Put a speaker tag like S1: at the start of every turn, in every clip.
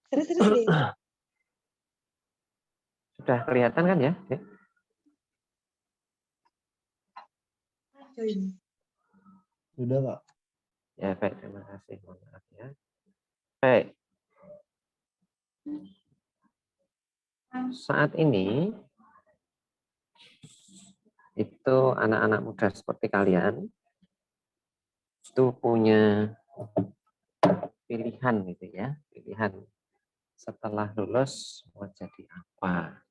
S1: Terus deh.
S2: Sudah kelihatan kan ya?
S3: Sudah, Pak.
S2: Ya, baik. Terima kasih. Mohon maaf ya. Baik. Saat ini, itu anak-anak muda seperti kalian, itu punya pilihan gitu ya. Pilihan setelah lulus mau jadi apa.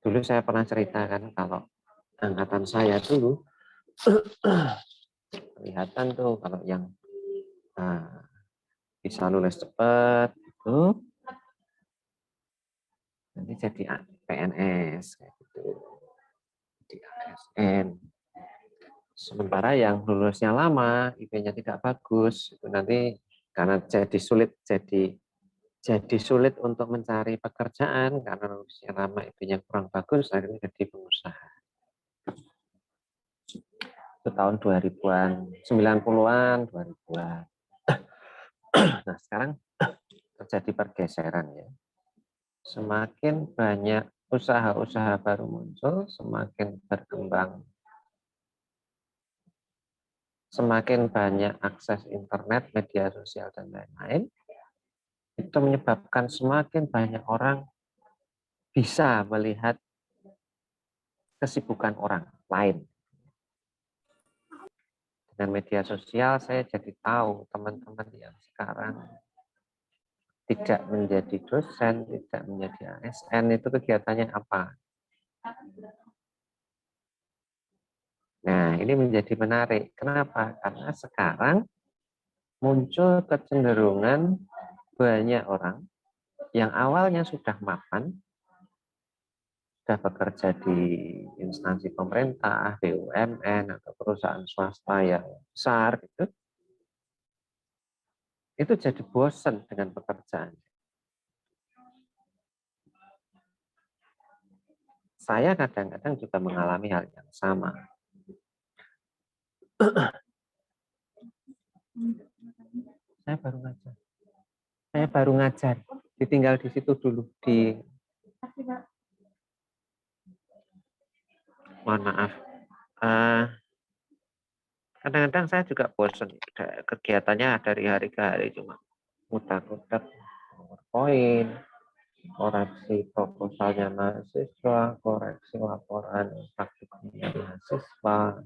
S2: Dulu saya pernah ceritakan kalau angkatan saya dulu, kelihatan tuh kalau yang bisa lulus cepat itu nanti jadi PNS kayak gitu, di ASN. Sementara yang lulusnya lama, IP-nya tidak bagus, itu nanti karena jadi sulit untuk mencari pekerjaan karena lulusnya lama, IP-nya kurang bagus, akhirnya jadi pengusaha. Itu tahun 2000-an, 90-an, 2000-an. Nah, sekarang terjadi pergeseran ya. Semakin banyak usaha-usaha baru muncul, semakin berkembang, semakin banyak akses internet, media sosial, dan lain-lain, itu menyebabkan semakin banyak orang bisa melihat kesibukan orang lain. Dengan media sosial, saya jadi tahu teman-teman yang sekarang tidak menjadi dosen, tidak menjadi ASN, itu kegiatannya apa. Nah, ini menjadi menarik. Kenapa? Karena sekarang muncul kecenderungan banyak orang yang awalnya sudah mapan, sudah bekerja di instansi pemerintah, BUMN, atau perusahaan swasta yang besar, itu jadi bosan dengan pekerjaan. Saya kadang-kadang juga mengalami hal yang sama. Saya baru ngajar. Ditinggal di situ dulu. Mohon maaf. Kadang-kadang saya juga bosan. Kegiatannya dari hari ke hari cuma muter-muter PowerPoint, koreksi proposalnya mahasiswa, koreksi laporan praktikumnya mahasiswa.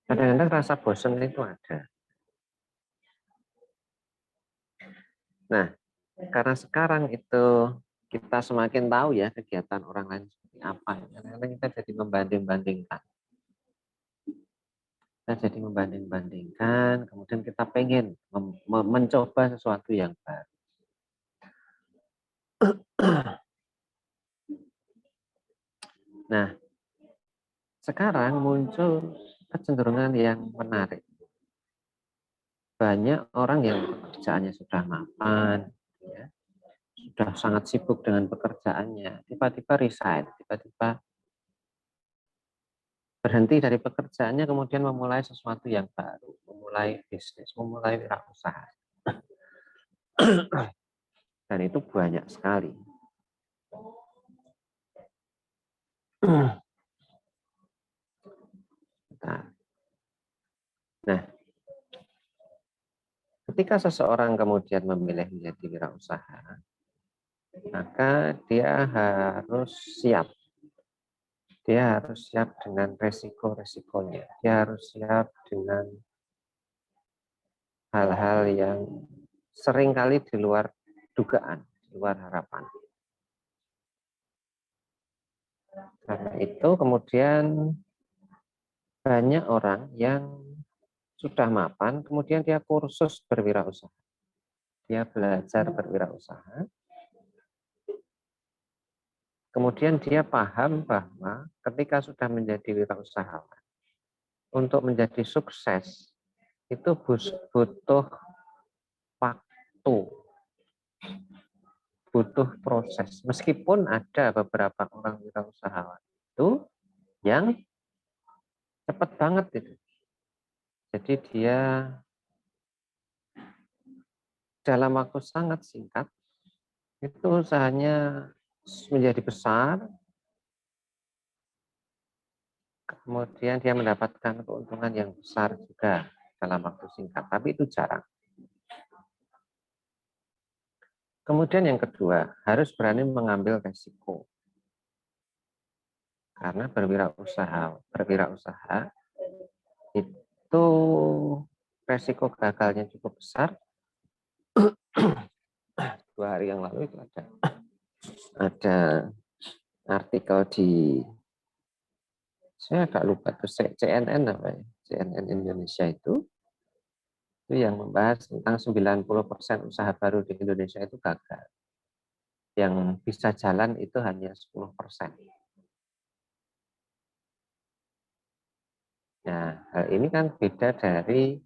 S2: Kadang-kadang rasa bosan itu ada. Nah, karena sekarang itu kita semakin tahu ya kegiatan orang lain seperti apa. Karena kita jadi membanding-bandingkan. Kita jadi membanding-bandingkan, kemudian kita pengen mencoba sesuatu yang baru. Nah, sekarang muncul kecenderungan yang menarik. Banyak orang yang pekerjaannya sudah mapan, ya, sudah sangat sibuk dengan pekerjaannya, tiba-tiba resign, tiba-tiba berhenti dari pekerjaannya, kemudian memulai sesuatu yang baru, memulai bisnis, memulai wirausaha. Dan itu banyak sekali. Nah, ketika seseorang kemudian memilih menjadi wirausaha, maka dia harus siap. Dia harus siap dengan resiko-resikonya. Dia harus siap dengan hal-hal yang seringkali di luar dugaan, di luar harapan. Karena itu kemudian banyak orang yang sudah mapan, kemudian dia kursus berwirausaha. Dia belajar berwirausaha. Kemudian dia paham bahwa ketika sudah menjadi wirausahawan, untuk menjadi sukses, itu butuh waktu, butuh proses. Meskipun ada beberapa orang wirausahawan itu yang cepat banget itu. Jadi dia dalam waktu sangat singkat itu usahanya menjadi besar, kemudian dia mendapatkan keuntungan yang besar juga dalam waktu singkat, tapi itu jarang. Kemudian yang kedua, harus berani mengambil resiko. Karena berwirausaha itu resiko gagalnya cukup besar. 2 hari yang lalu itu ada artikel di, saya agak lupa tuh, CNN apa ya, CNN Indonesia itu yang membahas tentang 90% usaha baru di Indonesia itu gagal. Yang bisa jalan itu hanya 10%. Nah, hal ini kan beda dari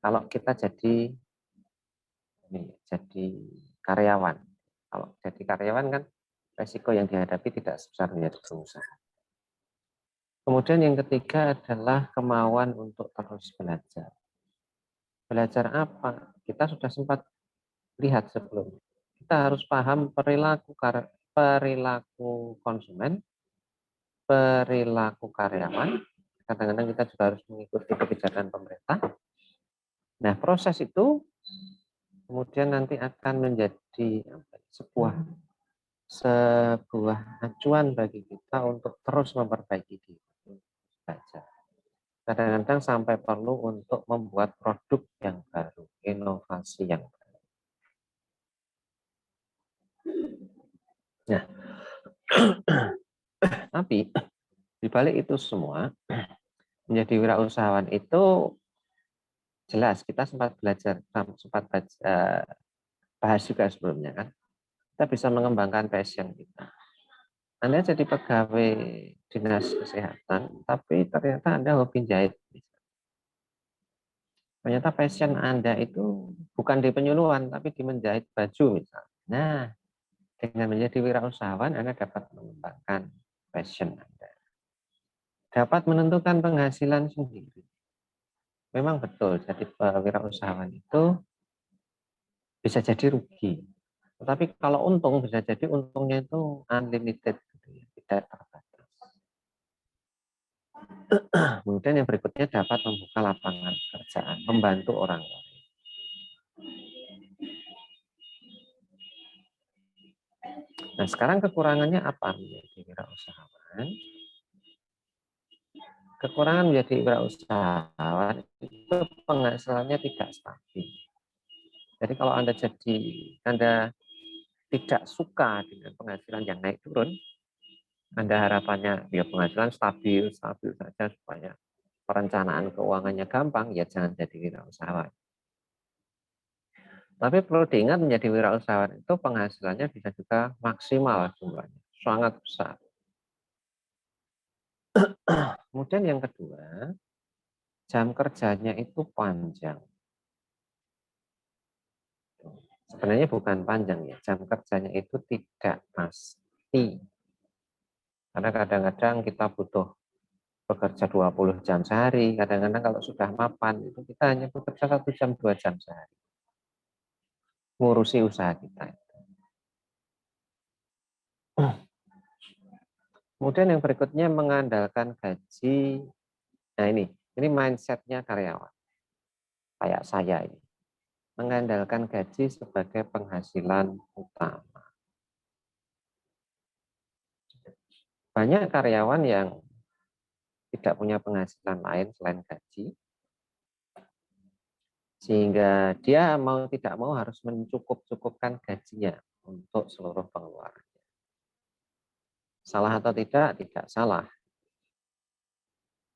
S2: kalau kita jadi karyawan. Kalau jadi karyawan kan resiko yang dihadapi tidak sebesar menjadi pengusaha. Kemudian yang ketiga adalah kemauan untuk terus belajar. Belajar apa? Kita sudah sempat lihat sebelumnya. Kita harus paham perilaku konsumen, perilaku karyawan. Kadang-kadang kita juga harus mengikuti kebijakan pemerintah. Nah, proses itu kemudian nanti akan menjadi sebuah acuan bagi kita untuk terus memperbaiki diri. Belajar. Kadang-kadang sampai perlu untuk membuat produk yang baru, inovasi yang baru. Nah, tapi di balik itu semua, menjadi wirausahawan itu jelas kita sempat bahas juga sebelumnya kan. Kita bisa mengembangkan passion kita. Anda jadi pegawai dinas kesehatan, tapi ternyata Anda hobi jahit. Ternyata passion Anda itu bukan di penyuluhan, tapi di menjahit baju misalnya. Nah, dengan menjadi wirausahawan, Anda dapat mengembangkan passion Anda. Dapat menentukan penghasilan sendiri. Memang betul, jadi wirausahawan itu bisa jadi rugi. Tetapi kalau untung, bisa jadi untungnya itu unlimited, tidak terbatas. Kemudian yang berikutnya dapat membuka lapangan pekerjaan, membantu orang lain. Nah, sekarang kekurangannya apa menjadi wirausahawan? Kekurangan menjadi wirausahawan itu penghasilannya tidak stabil. Jadi kalau Anda tidak suka dengan penghasilan yang naik turun, Anda harapannya ya penghasilan stabil saja supaya perencanaan keuangannya gampang, ya jangan jadi wirausahawan. Tapi perlu diingat menjadi wirausahawan itu penghasilannya bisa juga maksimal jumlahnya, sangat besar. Kemudian yang kedua, jam kerjanya itu panjang. Sebenarnya bukan panjang ya, jam kerjanya itu tidak pasti. Karena kadang-kadang kita butuh bekerja 20 jam sehari, kadang-kadang kalau sudah mapan itu kita hanya bekerja 1 jam 2 jam sehari. Ngurusi usaha kita. Kemudian yang berikutnya mengandalkan gaji. Nah ini mindsetnya karyawan. Kayak saya ini. Mengandalkan gaji sebagai penghasilan utama. Banyak karyawan yang tidak punya penghasilan lain selain gaji, sehingga dia mau tidak mau harus mencukup-cukupkan gajinya untuk seluruh pengeluaran. Salah atau tidak? Tidak salah.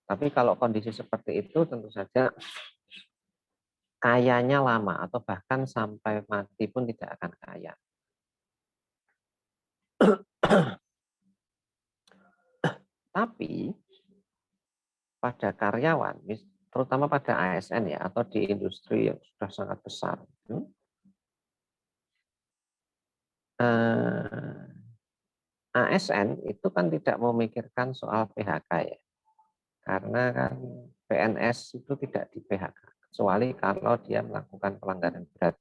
S2: Tapi kalau kondisi seperti itu tentu saja kayanya lama atau bahkan sampai mati pun tidak akan kaya. Tapi pada karyawan, terutama pada ASN ya, atau di industri yang sudah sangat besar, ASN itu kan tidak memikirkan soal PHK ya, karena kan PNS itu tidak di PHK, kecuali kalau dia melakukan pelanggaran berat.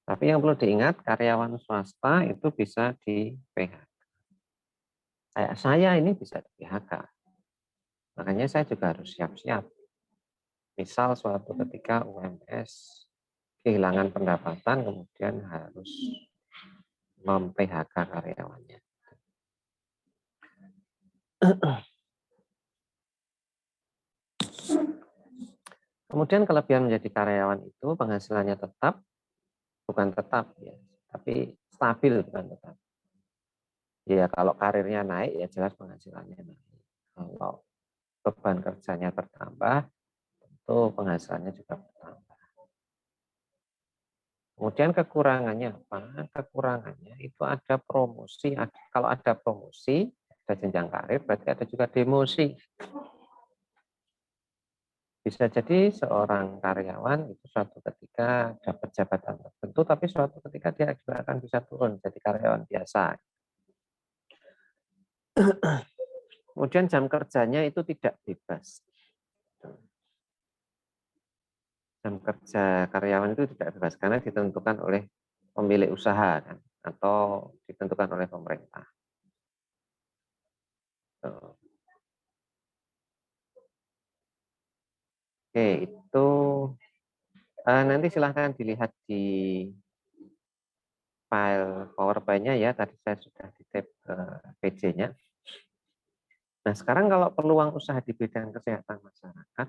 S2: Tapi yang perlu diingat, karyawan swasta itu bisa di PHK. Kayak saya ini bisa di PHK. Makanya saya juga harus siap-siap. Misal suatu ketika UMS kehilangan pendapatan, kemudian harus mem-PHK karyawannya. Kemudian kelebihan menjadi karyawan itu penghasilannya tetap, bukan tetap ya, tapi stabil bukan tetap. Ya kalau karirnya naik ya jelas penghasilannya naik. Kalau beban kerjanya bertambah, tentu penghasilannya juga bertambah. Kemudian kekurangannya apa? Kekurangannya itu ada promosi. Kalau ada promosi, ada jenjang karir, berarti ada juga demosi. Bisa jadi seorang karyawan itu suatu ketika dapat jabatan tertentu, tapi suatu ketika dia juga akan bisa turun jadi karyawan biasa. Kemudian jam kerjanya itu tidak bebas. Jam kerja karyawan itu tidak bebas karena ditentukan oleh pemilik usaha kan, atau ditentukan oleh pemerintah. Oke, itu nanti silahkan dilihat di file PowerPoint-nya ya. Tadi saya sudah di-tap PJ-nya. Nah, sekarang kalau peluang usaha di bidang kesehatan masyarakat,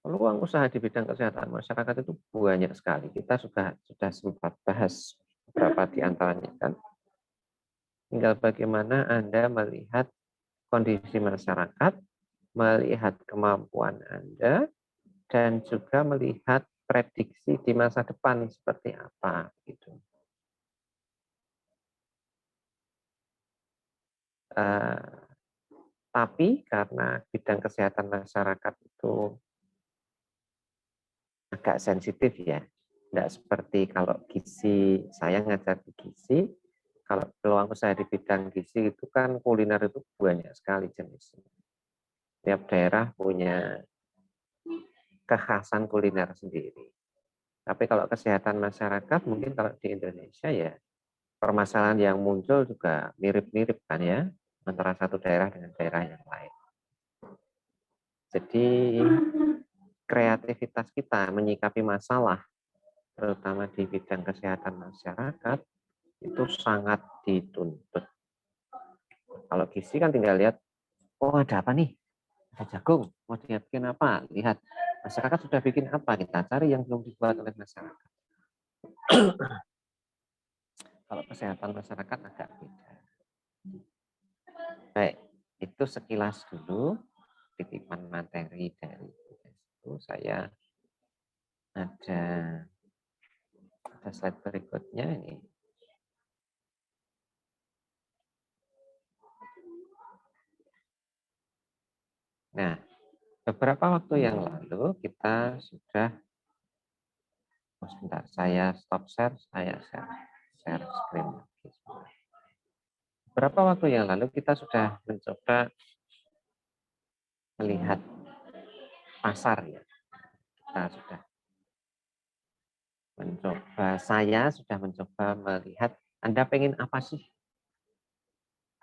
S2: peluang usaha di bidang kesehatan masyarakat itu banyak sekali. Kita sudah sempat bahas beberapa di antaranya kan. Tinggal bagaimana Anda melihat kondisi masyarakat, melihat kemampuan Anda, dan juga melihat prediksi di masa depan seperti apa gitu. Tapi karena bidang kesehatan masyarakat itu agak sensitif ya, tidak seperti kalau gizi, saya ngajar di gizi, kalau peluang usaha di bidang gizi itu kan kuliner itu banyak sekali jenisnya. Tiap daerah punya kekhasan kuliner sendiri. Tapi kalau kesehatan masyarakat mungkin kalau di Indonesia ya permasalahan yang muncul juga mirip-mirip kan ya antara satu daerah dengan daerah yang lain. Jadi kreativitas kita menyikapi masalah terutama di bidang kesehatan masyarakat itu sangat dituntut. Kalau gizi kan tinggal lihat, oh ada apa nih? Ada jagung, mau dibikin apa? Lihat, masyarakat sudah bikin apa? Kita cari yang belum dibuat oleh masyarakat. Kalau kesehatan masyarakat agak beda. Baik, itu sekilas dulu titipan materi dari itu. Saya ada slide berikutnya ini. Nah, beberapa waktu yang lalu kita sudah, sebentar, saya stop share, saya share screen. Beberapa waktu yang lalu kita sudah mencoba melihat pasar ya. Kita sudah mencoba, saya sudah mencoba melihat Anda pengen apa sih?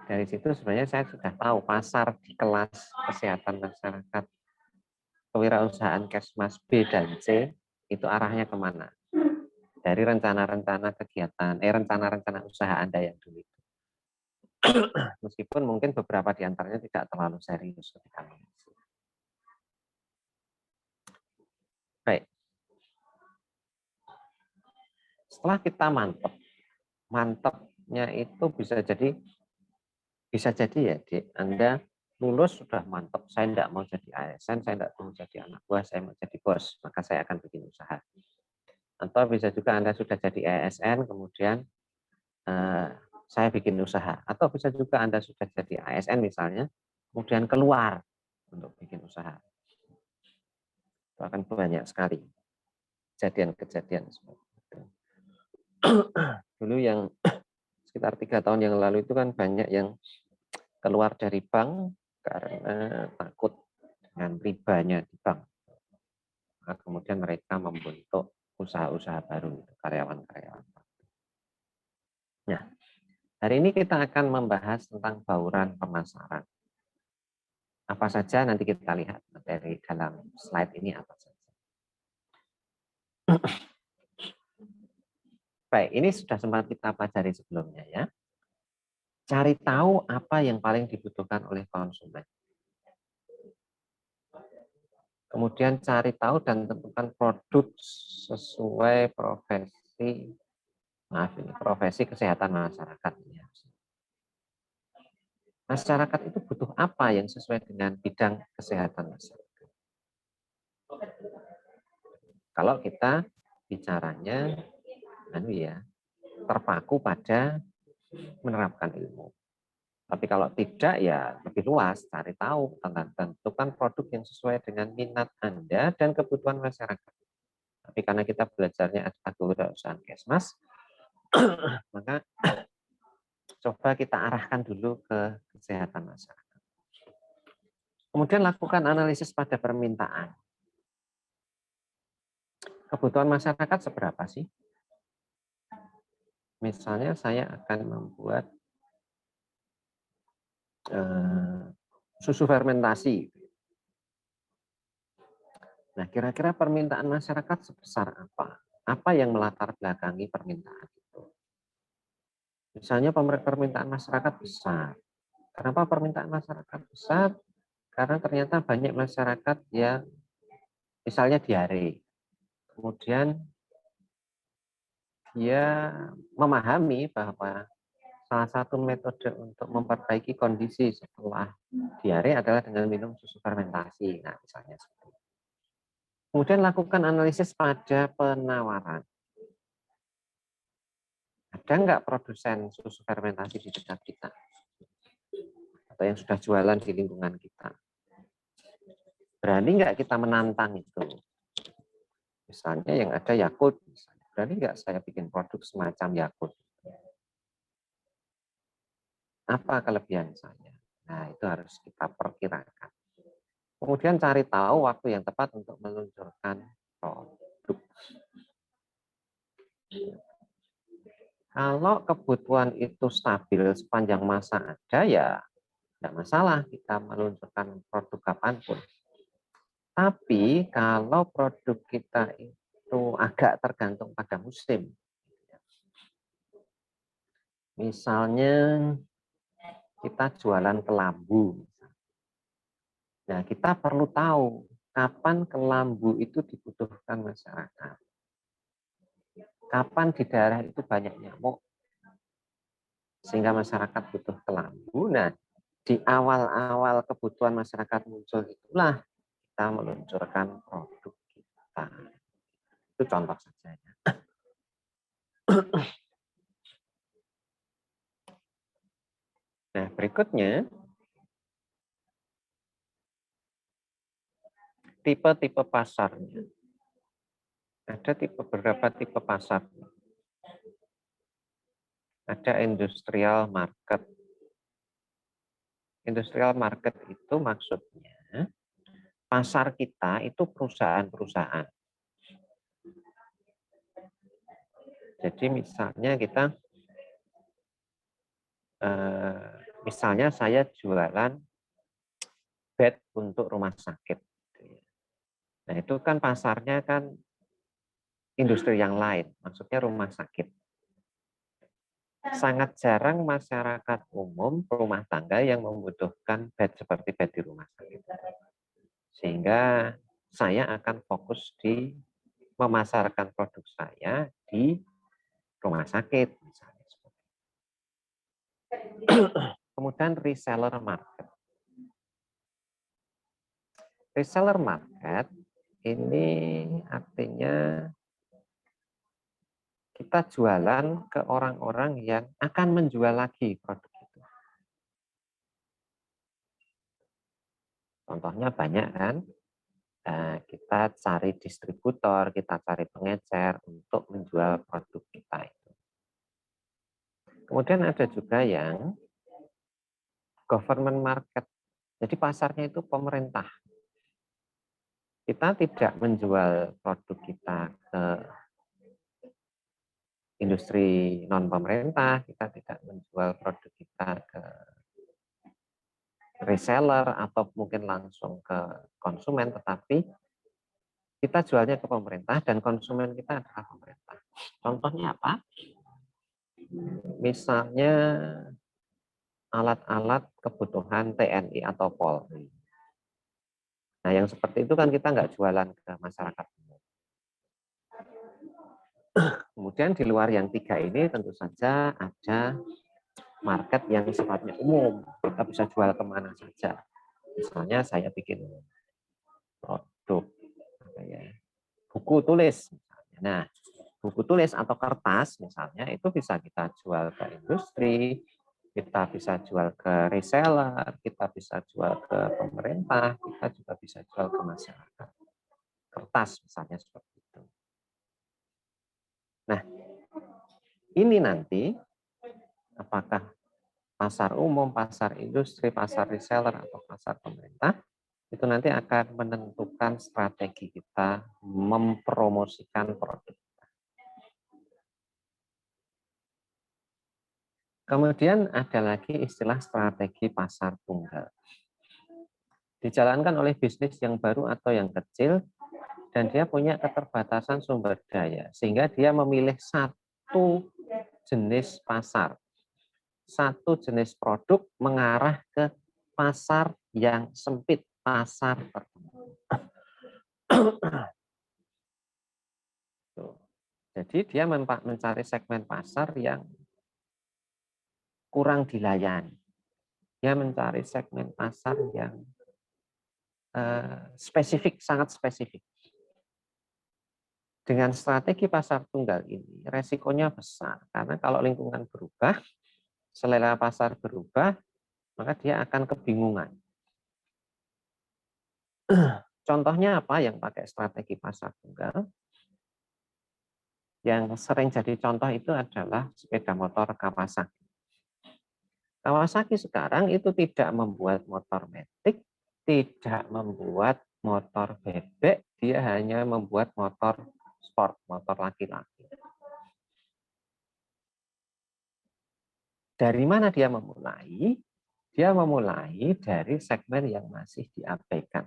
S2: Dari situ sebenarnya saya sudah tahu pasar di kelas kesehatan masyarakat, kewirausahaan Kesmas B dan C itu arahnya kemana? Dari rencana-rencana kegiatan, rencana-rencana usaha Anda yang dulu itu. Meskipun mungkin beberapa di antaranya tidak terlalu serius ketika mengisi. Baik. Setelah kita mantapnya itu bisa jadi ya, Anda lulus sudah mantap, saya tidak mau jadi ASN, saya tidak mau jadi anak buah, saya mau jadi bos, maka saya akan bikin usaha. Atau bisa juga Anda sudah jadi ASN, kemudian saya bikin usaha. Atau bisa juga Anda sudah jadi ASN misalnya, kemudian keluar untuk bikin usaha. Itu akan banyak sekali kejadian-kejadian seperti itu. Dulu yang sekitar 3 tahun yang lalu itu kan banyak yang keluar dari bank karena takut dengan ribanya di bank. Nah, kemudian mereka membentuk usaha-usaha baru, karyawan-karyawan. Nah, hari ini kita akan membahas tentang bauran pemasaran. Apa saja nanti kita lihat dari dalam slide ini apa saja. Baik, ini sudah sempat kita pelajari sebelumnya ya. Cari tahu apa yang paling dibutuhkan oleh konsumen. Kemudian cari tahu dan tentukan produk sesuai profesi kesehatan masyarakat. Masyarakat itu butuh apa yang sesuai dengan bidang kesehatan masyarakat. Kalau kita bicaranya terpaku pada menerapkan ilmu. Tapi kalau tidak ya lebih luas, cari tahu, tentukan produk yang sesuai dengan minat Anda dan kebutuhan masyarakat. Tapi karena kita belajarnya kewirausahaan Kesmas, maka coba kita arahkan dulu ke kesehatan masyarakat. Kemudian lakukan analisis pada permintaan. Kebutuhan masyarakat seberapa sih? Misalnya saya akan membuat susu fermentasi. Nah, kira-kira permintaan masyarakat sebesar apa? Apa yang melatar belakangi permintaan itu? Misalnya permintaan masyarakat besar. Kenapa permintaan masyarakat besar? Karena ternyata banyak masyarakat yang misalnya diare. Kemudian dia memahami bahwa salah satu metode untuk memperbaiki kondisi setelah diare adalah dengan minum susu fermentasi. Nah, misalnya seperti itu. Kemudian lakukan analisis pada penawaran. Ada nggak produsen susu fermentasi di dekat kita? Atau yang sudah jualan di lingkungan kita? Berani nggak kita menantang itu? Misalnya yang ada Yakult, berani nggak saya bikin produk semacam Yakult? Apa kelebihan saya? Nah, itu harus kita perkirakan. Kemudian cari tahu waktu yang tepat untuk meluncurkan produk. Kalau kebutuhan itu stabil sepanjang masa ada, ya tidak masalah kita meluncurkan produk kapanpun. Tapi kalau produk kita itu agak tergantung pada musim, misalnya kita jualan kelambu, nah kita perlu tahu kapan kelambu itu dibutuhkan masyarakat, kapan di daerah itu banyak nyamuk sehingga masyarakat butuh kelambu. Nah, di awal-awal kebutuhan masyarakat muncul itulah kita meluncurkan produk kita. Itu contoh saja ya. Nah, berikutnya tipe-tipe pasarnya. Ada beberapa tipe pasar. Ada industrial market. Industrial market itu maksudnya pasar kita itu perusahaan-perusahaan. Jadi misalnya misalnya saya jualan bed untuk rumah sakit. Nah itu kan pasarnya kan industri yang lain, maksudnya rumah sakit. Sangat jarang masyarakat umum rumah tangga yang membutuhkan bed seperti bed di rumah sakit. Sehingga saya akan fokus di memasarkan produk saya di rumah sakit misalnya. Kemudian reseller market. Reseller market ini artinya kita jualan ke orang-orang yang akan menjual lagi produk itu. Contohnya banyak kan, kita cari distributor, kita cari pengecer untuk menjual produk kita itu. Kemudian ada juga yang government market. Jadi pasarnya itu pemerintah. Kita tidak menjual produk kita ke industri non pemerintah, kita tidak menjual produk kita ke reseller atau mungkin langsung ke konsumen, tetapi kita jualnya ke pemerintah dan konsumen kita adalah pemerintah. Contohnya apa? Misalnya alat-alat kebutuhan TNI atau Polri. Nah, yang seperti itu kan kita nggak jualan ke masyarakat umum. Kemudian di luar yang tiga ini tentu saja ada market yang sifatnya umum. Kita bisa jual kemana saja. Misalnya saya bikin produk buku tulis. Nah, buku tulis atau kertas misalnya itu bisa kita jual ke industri, kita bisa jual ke reseller, kita bisa jual ke pemerintah, kita juga bisa jual ke masyarakat. Kertas misalnya seperti itu. Nah, ini nanti apakah pasar umum, pasar industri, pasar reseller, atau pasar pemerintah, itu nanti akan menentukan strategi kita mempromosikan produk. Kemudian ada lagi istilah strategi pasar tunggal. Dijalankan oleh bisnis yang baru atau yang kecil, dan dia punya keterbatasan sumber daya, sehingga dia memilih satu jenis pasar, satu jenis produk mengarah ke pasar yang sempit, pasar tertentu. Jadi dia mencari segmen pasar yang kurang dilayani. Dia mencari segmen pasar yang spesifik, sangat spesifik. Dengan strategi pasar tunggal ini, resikonya besar. Karena kalau lingkungan berubah, selera pasar berubah, maka dia akan kebingungan. Contohnya apa yang pakai strategi pasar tunggal? Yang sering jadi contoh itu adalah sepeda motor Kawasaki. Kawasaki sekarang itu tidak membuat motor matic, tidak membuat motor bebek, dia hanya membuat motor sport, motor laki-laki. Dari mana dia memulai? Dia memulai dari segmen yang masih diabaikan.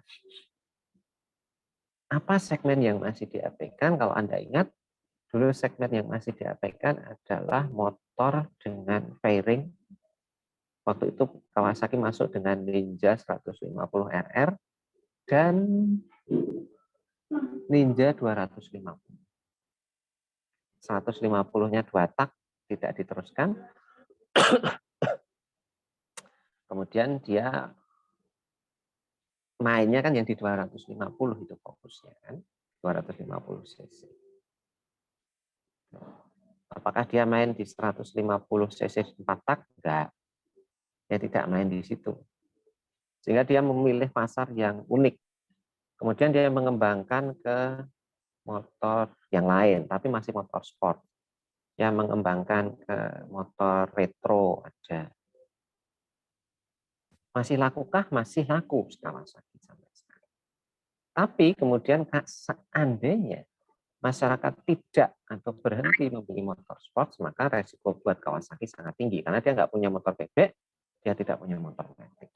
S2: Apa segmen yang masih diabaikan? Kalau Anda ingat, dulu segmen yang masih diabaikan adalah motor dengan fairing. Waktu itu Kawasaki masuk dengan Ninja 150 RR dan Ninja 250. 150-nya 2 tak, tidak diteruskan. Kemudian dia mainnya kan yang di 250 itu fokusnya kan, 250 cc. Apakah dia main di 150 cc 4 tak? Enggak. Dia tidak main di situ. Sehingga dia memilih pasar yang unik. Kemudian dia mengembangkan ke motor yang lain, tapi masih motor sport. Dia mengembangkan ke motor retro ada. Masih lakukah? Masih laku Kawasaki sampai sekarang. Tapi kemudian seandainya masyarakat tidak atau berhenti membeli motor sport, maka resiko buat Kawasaki sangat tinggi. Karena dia nggak punya motor bebek, dia tidak punya motor matic.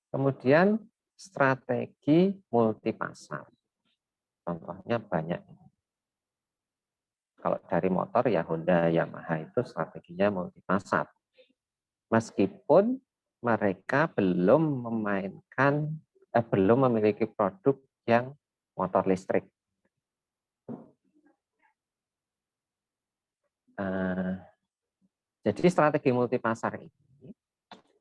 S2: Kemudian strategi multipasar. Contohnya banyak. Kalau dari motor ya Honda, Yamaha itu strateginya multipasar. Meskipun mereka belum memiliki produk yang motor listrik. Jadi strategi multipasar ini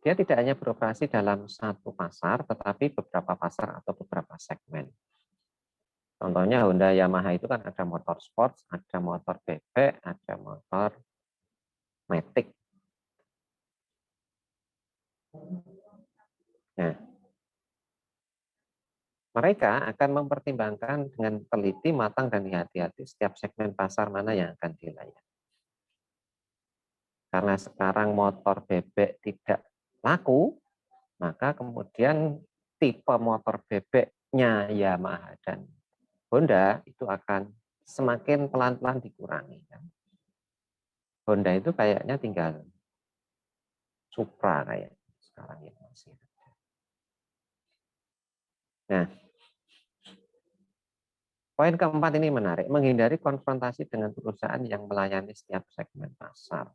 S2: dia tidak hanya beroperasi dalam satu pasar, tetapi beberapa pasar atau beberapa segmen. Contohnya Honda, Yamaha itu kan ada motor sports, ada motor bebek, ada motor matic. Nah, mereka akan mempertimbangkan dengan teliti, matang, dan hati-hati setiap segmen pasar mana yang akan dilayani. Karena sekarang motor bebek tidak laku, maka kemudian tipe motor bebeknya Yamaha dan Honda itu akan semakin pelan-pelan dikurangi. Honda itu kayaknya tinggal Supra kayak sekarang ini masih. Nah, poin keempat ini menarik, menghindari konfrontasi dengan perusahaan yang melayani setiap segmen pasar.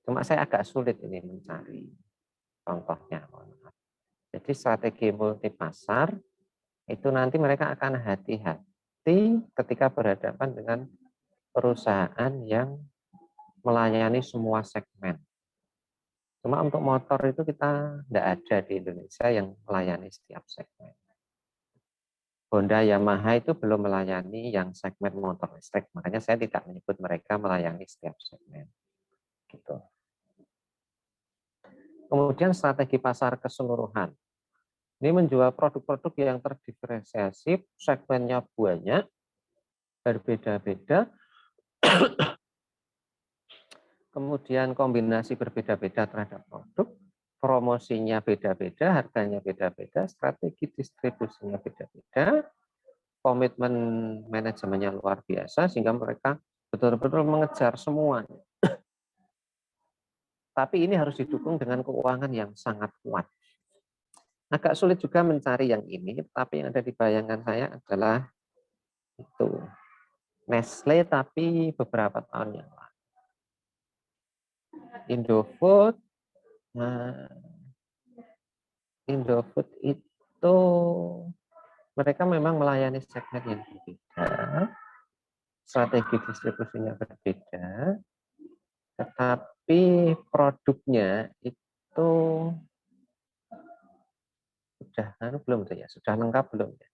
S2: Cuma saya agak sulit ini mencari contohnya. Jadi strategi multi pasar itu nanti mereka akan hati-hati ketika berhadapan dengan perusahaan yang melayani semua segmen. Cuma untuk motor itu kita tidak ada di Indonesia yang melayani setiap segmen. Honda, Yamaha itu belum melayani yang segmen motor listrik, makanya saya tidak menyebut mereka melayani setiap segmen. Gitu. Kemudian strategi pasar keseluruhan. Ini menjual produk-produk yang terdiferensiasi, segmennya banyak, berbeda-beda, kemudian kombinasi berbeda-beda terhadap produk, promosinya beda-beda, harganya beda-beda, strategi distribusinya beda-beda, komitmen manajemennya luar biasa, sehingga mereka betul-betul mengejar semuanya. Tapi ini harus didukung dengan keuangan yang sangat kuat. Agak sulit juga mencari yang ini, tapi yang ada di bayangan saya adalah itu Nestle, tapi beberapa tahun yang lalu. Indofood, nah, Indofood itu mereka memang melayani segmen yang berbeda, strategi distribusinya berbeda, tetapi produknya itu sudah lengkap belum ya?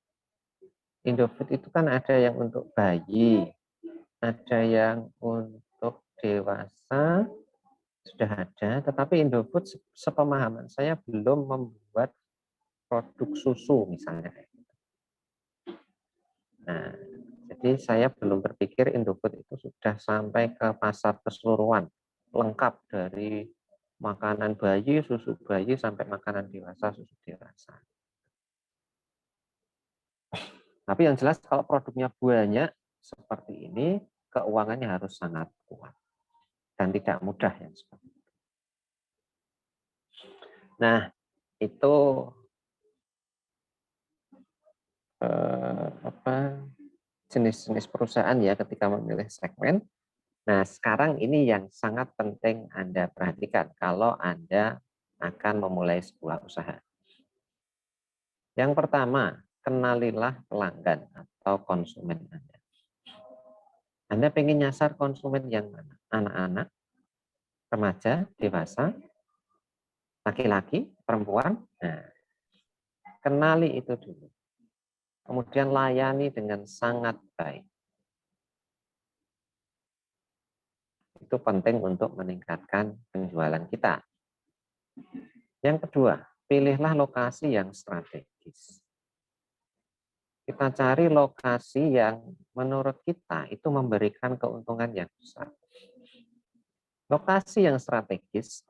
S2: Indofood itu kan ada yang untuk bayi, ada yang untuk dewasa, sudah ada, tetapi Indofood sepemahaman saya belum membuat produk susu misalnya. Nah, jadi saya belum berpikir Indofood itu sudah sampai ke pasar keseluruhan, lengkap dari makanan bayi, susu bayi, sampai makanan dewasa, susu dewasa. Tapi yang jelas kalau produknya banyak seperti ini, keuangannya harus sangat kuat dan tidak mudah yang seperti itu. Nah, itu jenis-jenis perusahaan ya ketika memilih segmen. Nah, sekarang ini yang sangat penting Anda perhatikan kalau Anda akan memulai sebuah usaha. Yang pertama, kenalilah pelanggan atau konsumen Anda. Anda pengen nyasar konsumen yang mana? Anak-anak, remaja, dewasa, laki-laki, perempuan. Nah, kenali itu dulu. Kemudian layani dengan sangat baik. Itu penting untuk meningkatkan penjualan kita. Yang kedua, pilihlah lokasi yang strategis. Kita cari lokasi yang menurut kita itu memberikan keuntungan yang besar. Lokasi yang strategis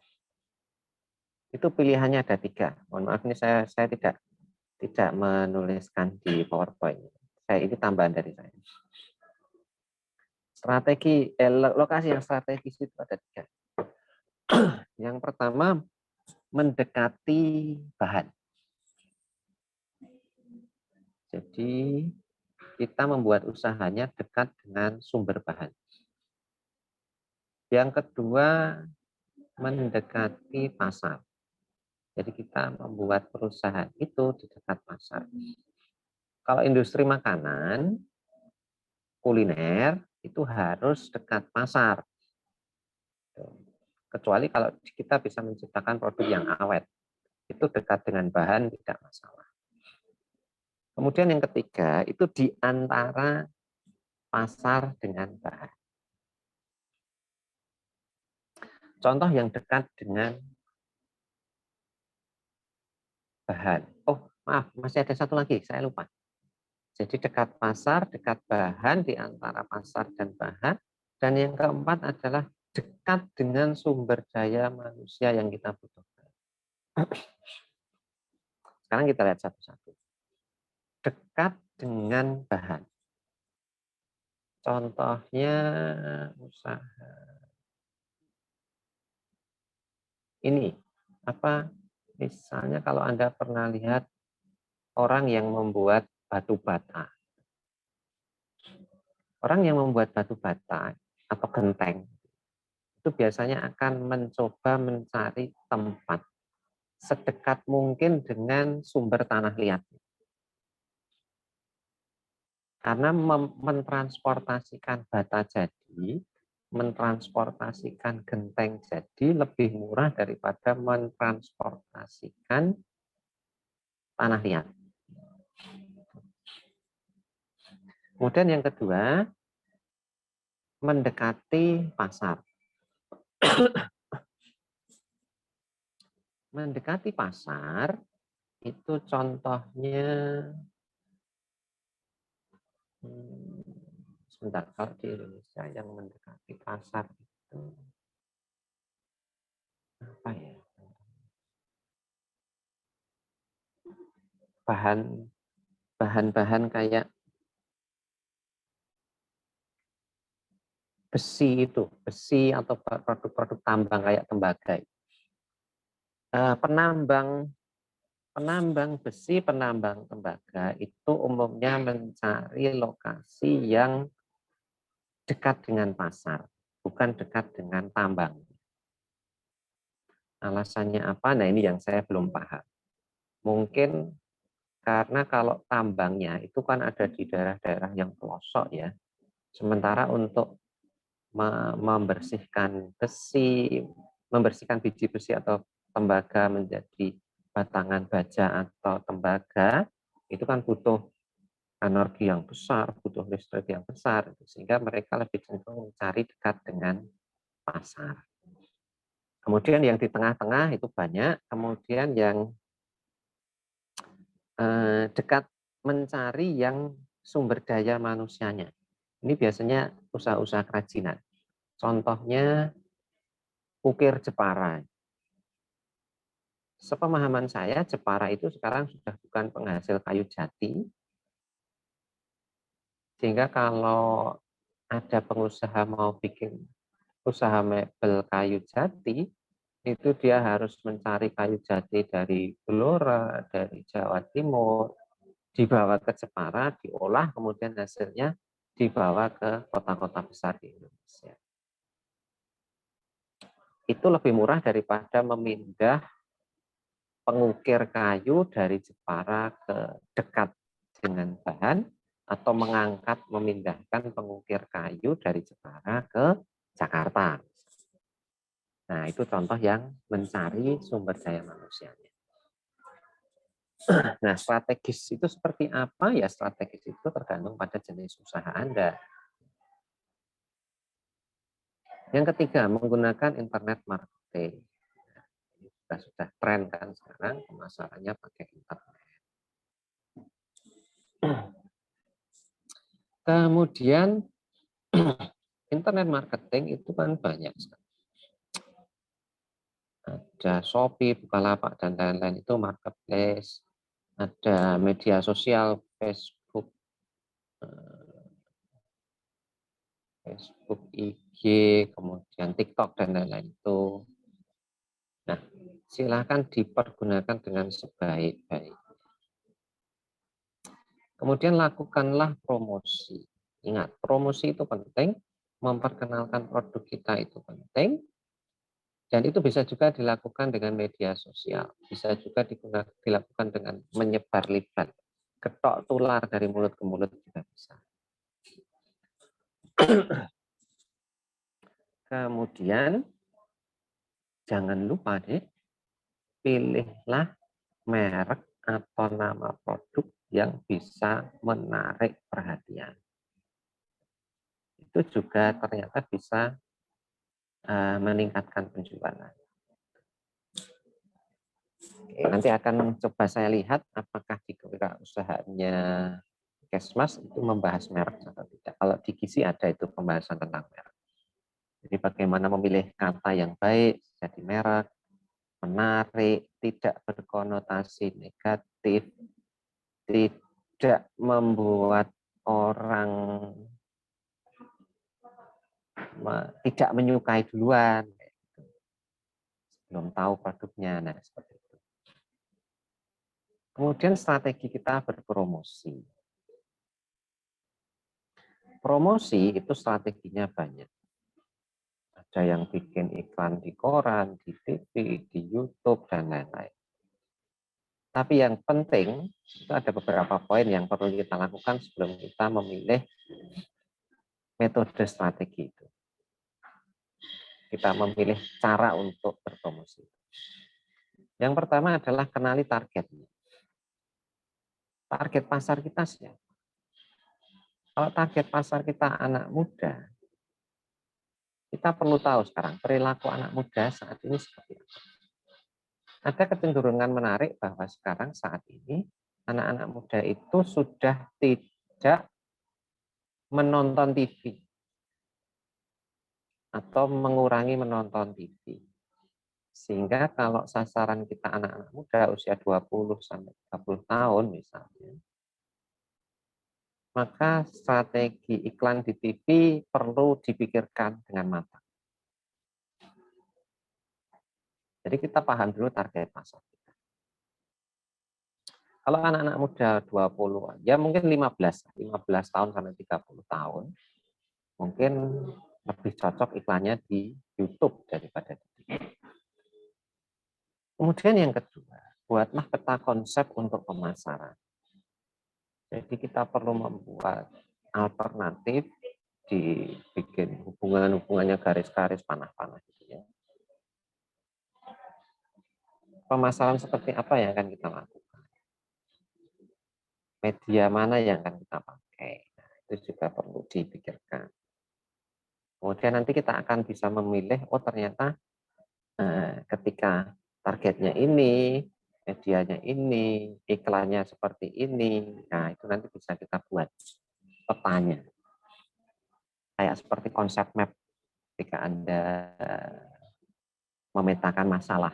S2: itu pilihannya ada 3. Mohon maaf ini saya tidak menuliskan di PowerPoint. Ini tambahan dari saya. Lokasi yang strategis itu ada 3. Yang pertama, mendekati bahan. Jadi kita membuat usahanya dekat dengan sumber bahan. Yang kedua, mendekati pasar. Jadi kita membuat perusahaan itu di dekat pasar. Kalau industri makanan, kuliner, itu harus dekat pasar. Kecuali kalau kita bisa menciptakan produk yang awet. Itu dekat dengan bahan, tidak masalah. Kemudian yang ketiga, itu di antara pasar dengan bahan. Contoh yang dekat dengan bahan. Maaf, masih ada satu lagi, saya lupa. Jadi dekat pasar, dekat bahan di antara pasar dan bahan. Dan yang keempat adalah dekat dengan sumber daya manusia yang kita butuhkan. Sekarang kita lihat satu-satu. Dekat dengan bahan. Contohnya usaha. Ini apa? Misalnya kalau Anda pernah lihat orang yang membuat batu bata. Orang yang membuat batu bata atau genteng itu biasanya akan mencoba mencari tempat sedekat mungkin dengan sumber tanah liat. Karena mentransportasikan bata jadi, mentransportasikan genteng jadi lebih murah daripada mentransportasikan tanah liat. Kemudian yang kedua, mendekati pasar. Mendekati pasar itu contohnya, sebentar, kalau di Indonesia yang mendekati pasar itu apa ya? Bahan-bahan kayak besi itu, besi atau produk-produk tambang kayak tembaga. Penambang besi, penambang tembaga itu umumnya mencari lokasi yang dekat dengan pasar, bukan dekat dengan tambang. Alasannya apa? Nah, ini yang saya belum paham. Mungkin karena kalau tambangnya itu kan ada di daerah-daerah yang pelosok ya. Sementara untuk membersihkan besi, membersihkan biji besi atau tembaga menjadi batangan baja atau tembaga, itu kan butuh energi yang besar, butuh listrik yang besar, sehingga mereka lebih cenderung mencari dekat dengan pasar. Kemudian yang di tengah-tengah itu banyak, kemudian yang dekat mencari yang sumber daya manusianya. Ini biasanya usaha-usaha kerajinan. Contohnya ukir Jepara. Sepemahaman saya, Jepara itu sekarang sudah bukan penghasil kayu jati, sehingga kalau ada pengusaha mau bikin usaha mebel kayu jati, itu dia harus mencari kayu jati dari Blora, dari Jawa Timur, dibawa ke Jepara, diolah, kemudian hasilnya dibawa ke kota-kota besar di Indonesia. Itu lebih murah daripada memindah pengukir kayu dari Jepara ke dekat dengan bahan, atau mengangkat, memindahkan pengukir kayu dari Jepara ke Jakarta. Nah, itu contoh yang mencari sumber daya manusianya. Nah, strategis itu seperti apa? Ya, strategis itu tergantung pada jenis usaha Anda. Yang ketiga, menggunakan internet marketing. Sudah tren kan sekarang, pemasarannya pakai internet. Kemudian, internet marketing itu kan banyak. Ada Shopee, Bukalapak, dan lain-lain, itu marketplace. Ada media sosial, Facebook, IG, kemudian TikTok, dan lain-lain itu. Nah, silakan dipergunakan dengan sebaik-baik. Kemudian lakukanlah promosi. Ingat, promosi itu penting, memperkenalkan produk kita itu penting, dan itu bisa juga dilakukan dengan media sosial. Bisa juga dilakukan dengan menyebar leaflet. Ketok tular dari mulut ke mulut juga bisa. Kemudian, jangan lupa deh, pilihlah merek atau nama produk yang bisa menarik perhatian. Itu juga ternyata bisa meningkatkan penjualan. Nanti akan coba saya lihat apakah di kewirausahaannya Kesmas itu membahas merek atau tidak. Kalau di gizi ada itu pembahasan tentang merek. Jadi bagaimana memilih kata yang baik jadi merek, menarik, tidak berkonotasi negatif, tidak membuat orang tidak menyukai duluan, belum tahu produknya, nah seperti itu. Kemudian strategi kita berpromosi. Promosi itu strateginya banyak. Ada yang bikin iklan di koran, di TV, di YouTube, dan lain-lain. Tapi yang penting, itu ada beberapa poin yang perlu kita lakukan sebelum kita memilih metode strategi itu. Kita memilih cara untuk berpromosi. Yang pertama adalah kenali targetnya. Target pasar kita siapa? Kalau target pasar kita anak muda, kita perlu tahu sekarang perilaku anak muda saat ini seperti apa. Ada kecenderungan menarik bahwa sekarang saat ini anak-anak muda itu sudah tidak menonton TV atau mengurangi menonton TV. Sehingga kalau sasaran kita anak-anak muda usia 20 sampai 30 tahun misalnya, maka strategi iklan di TV perlu dipikirkan dengan matang. Jadi kita paham dulu target pasar kita. Kalau anak-anak muda 20, ya mungkin 15 tahun sampai 30 tahun, mungkin lebih cocok iklannya di YouTube daripada di TV. Kemudian yang kedua, buatlah peta konsep untuk pemasaran. Jadi kita perlu membuat alternatif, dibikin hubungannya garis-garis panah-panah gitu ya. Pemasaran seperti apa yang akan kita lakukan? Media mana yang akan kita pakai? Nah, itu juga perlu dipikirkan. Kemudian nanti kita akan bisa memilih, oh ternyata ketika targetnya ini, medianya ini, iklannya seperti ini, nah itu nanti bisa kita buat petanya. Kayak seperti konsep map ketika Anda memetakan masalah.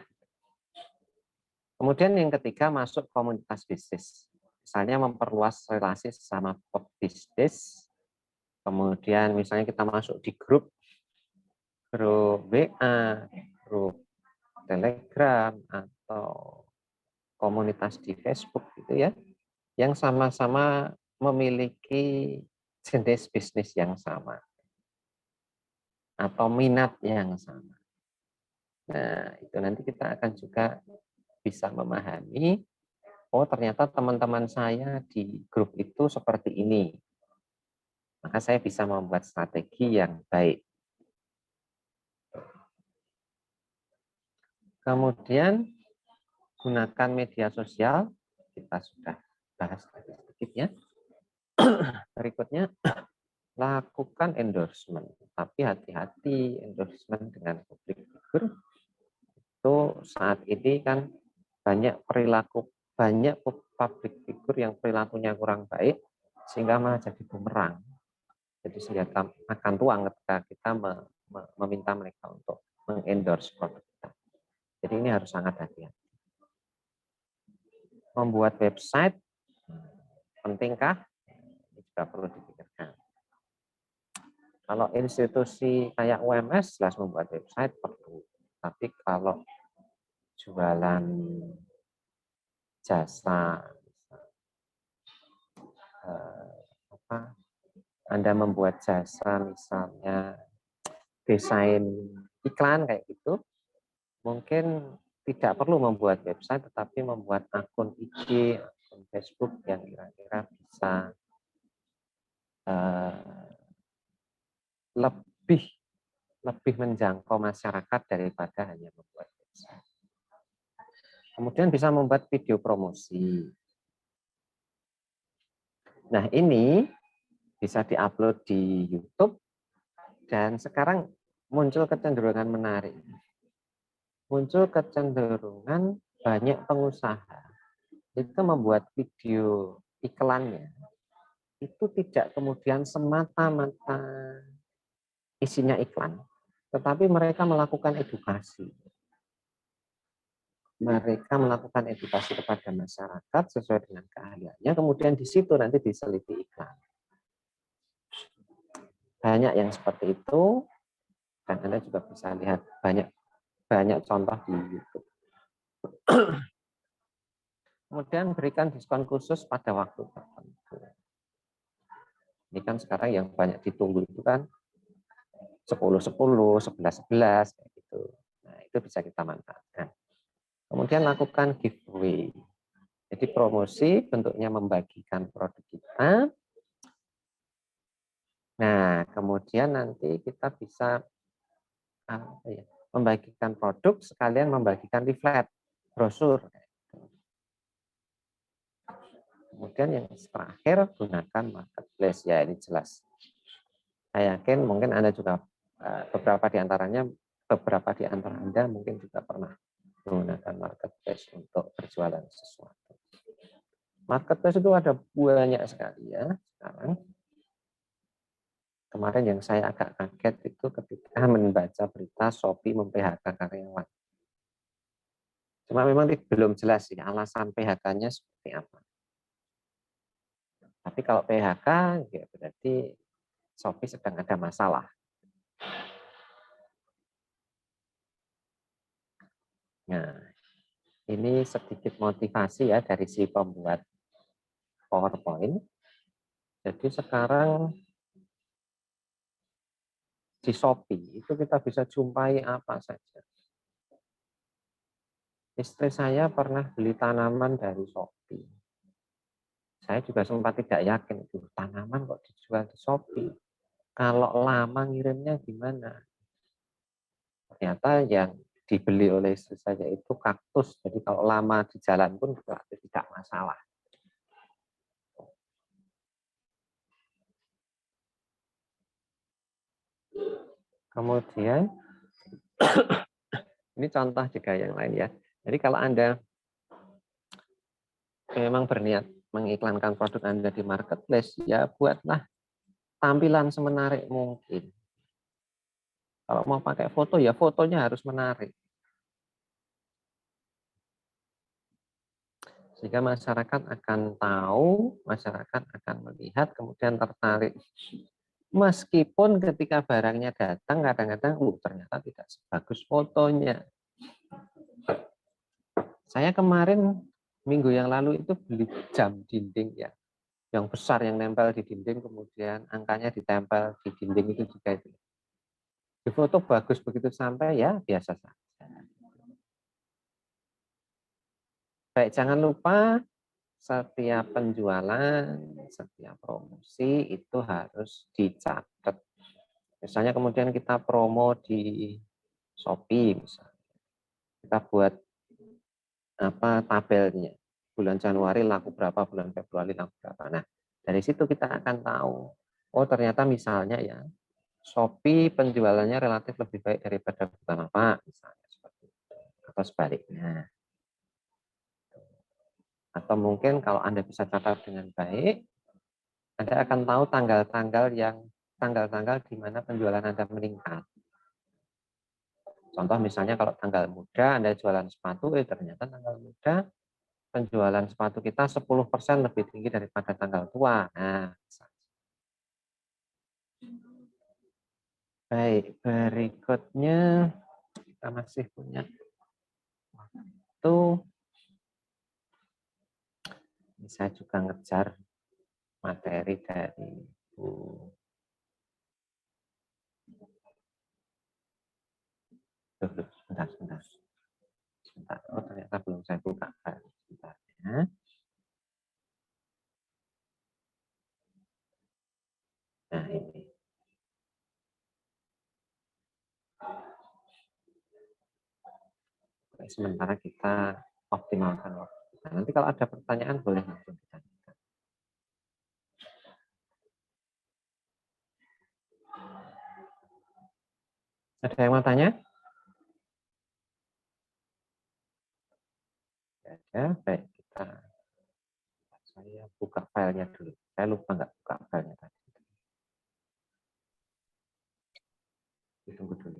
S2: Kemudian yang ketiga masuk komunitas bisnis. Misalnya memperluas relasi sesama pebisnis. Kemudian misalnya kita masuk di grup WA, grup Telegram, atau komunitas di Facebook gitu ya, yang sama-sama memiliki jenis bisnis yang sama atau minat yang sama. Nah, itu nanti kita akan juga bisa memahami, oh ternyata teman-teman saya di grup itu seperti ini. Maka saya bisa membuat strategi yang baik. Kemudian gunakan media sosial, kita sudah bahas tadi sedikit ya. Berikutnya, lakukan endorsement. Tapi hati-hati endorsement dengan public figure. Itu saat ini kan banyak public figure yang perilakunya kurang baik, sehingga malah jadi bumerang. Jadi senjata makan tuang ketika kita meminta mereka untuk mengendorse produk kita. Jadi ini harus sangat hati-hati. Membuat website, pentingkah? Ini juga perlu dipikirkan. Kalau institusi kayak UMS jelas membuat website perlu. Tapi kalau jualan jasa, Anda membuat jasa misalnya desain iklan kayak gitu, mungkin tidak perlu membuat website, tetapi membuat akun IG, akun Facebook yang kira-kira bisa lebih menjangkau masyarakat daripada hanya membuat website. Kemudian bisa membuat video promosi. Nah, ini bisa diupload di YouTube, dan sekarang muncul kecenderungan menarik. Muncul kecenderungan banyak pengusaha itu membuat video iklannya itu tidak kemudian semata-mata isinya iklan, tetapi mereka melakukan edukasi. Mereka melakukan edukasi kepada masyarakat sesuai dengan keahliannya, kemudian di situ nanti diseliti iklan. Banyak yang seperti itu, dan Anda juga bisa lihat banyak contoh di YouTube. Kemudian berikan diskon khusus pada waktu tertentu. Ini kan sekarang yang banyak ditunggu itu kan 10-10, 11-11, kayak gitu. Nah, itu bisa kita manfaatkan. Kemudian lakukan giveaway. Jadi promosi bentuknya membagikan produk kita. Nah, kemudian nanti kita bisa membagikan produk sekalian membagikan leaflet, brosur. Kemudian yang terakhir gunakan marketplace. Ya, ini jelas. Saya yakin mungkin Anda juga beberapa di antara Anda mungkin juga pernah menggunakan marketplace untuk berjualan sesuatu. Marketplace itu ada banyak sekali ya sekarang. Kemarin yang saya agak kaget itu ketika membaca berita Shopee mem-PHK karyawan. Cuma memang belum jelas sih alasan PHK-nya seperti apa. Tapi kalau PHK ya berarti Shopee sedang ada masalah. Nah, ini sedikit motivasi ya dari si pembuat PowerPoint. Jadi sekarang di Shopee itu kita bisa jumpai apa saja. Istri saya pernah beli tanaman dari Shopee. Saya juga sempat tidak yakin, tanaman kok dijual di Shopee. Kalau lama ngirimnya gimana? Ternyata yang dibeli oleh istri saya itu kaktus. Jadi kalau lama di jalan pun tidak masalah. Kemudian, ini contoh juga yang lain ya. Jadi kalau Anda memang berniat mengiklankan produk Anda di marketplace, ya buatlah tampilan semenarik mungkin. Kalau mau pakai foto, ya fotonya harus menarik. Sehingga masyarakat akan tahu, masyarakat akan melihat, kemudian tertarik. Meskipun ketika barangnya datang, kadang-kadang ternyata tidak sebagus fotonya. Saya kemarin, minggu yang lalu itu beli jam dinding ya, yang besar yang nempel di dinding, kemudian angkanya ditempel di dinding itu juga itu. Di foto bagus, begitu sampai ya biasa saja. Baik, jangan lupa setiap penjualan, setiap promosi itu harus dicatat. Misalnya kemudian kita promo di Shopee, misalnya. Kita buat tabelnya. Bulan Januari laku berapa, bulan Februari laku berapa. Nah, dari situ kita akan tahu. Oh, ternyata misalnya ya, Shopee penjualannya relatif lebih baik daripada Bukalapak, misalnya seperti itu. Atau sebaliknya. Atau mungkin kalau Anda bisa catat dengan baik, Anda akan tahu tanggal-tanggal di mana penjualan Anda meningkat. Contoh misalnya kalau tanggal muda Anda jualan sepatu, ternyata tanggal muda penjualan sepatu kita 10% lebih tinggi daripada tanggal tua. Nah, baik, berikutnya kita masih punya waktu. Bisa juga ngejar materi dari Bu. Sebentar. Oh, ternyata belum saya buka. Sebentar ya. Nah, ini. Sementara kita optimalkan waktu kita. Nanti kalau ada pertanyaan boleh langsung ditanyakan. Ada yang mau tanya? Ya, baik, saya buka filenya dulu. Saya lupa nggak buka filenya tadi. Tunggu dulu.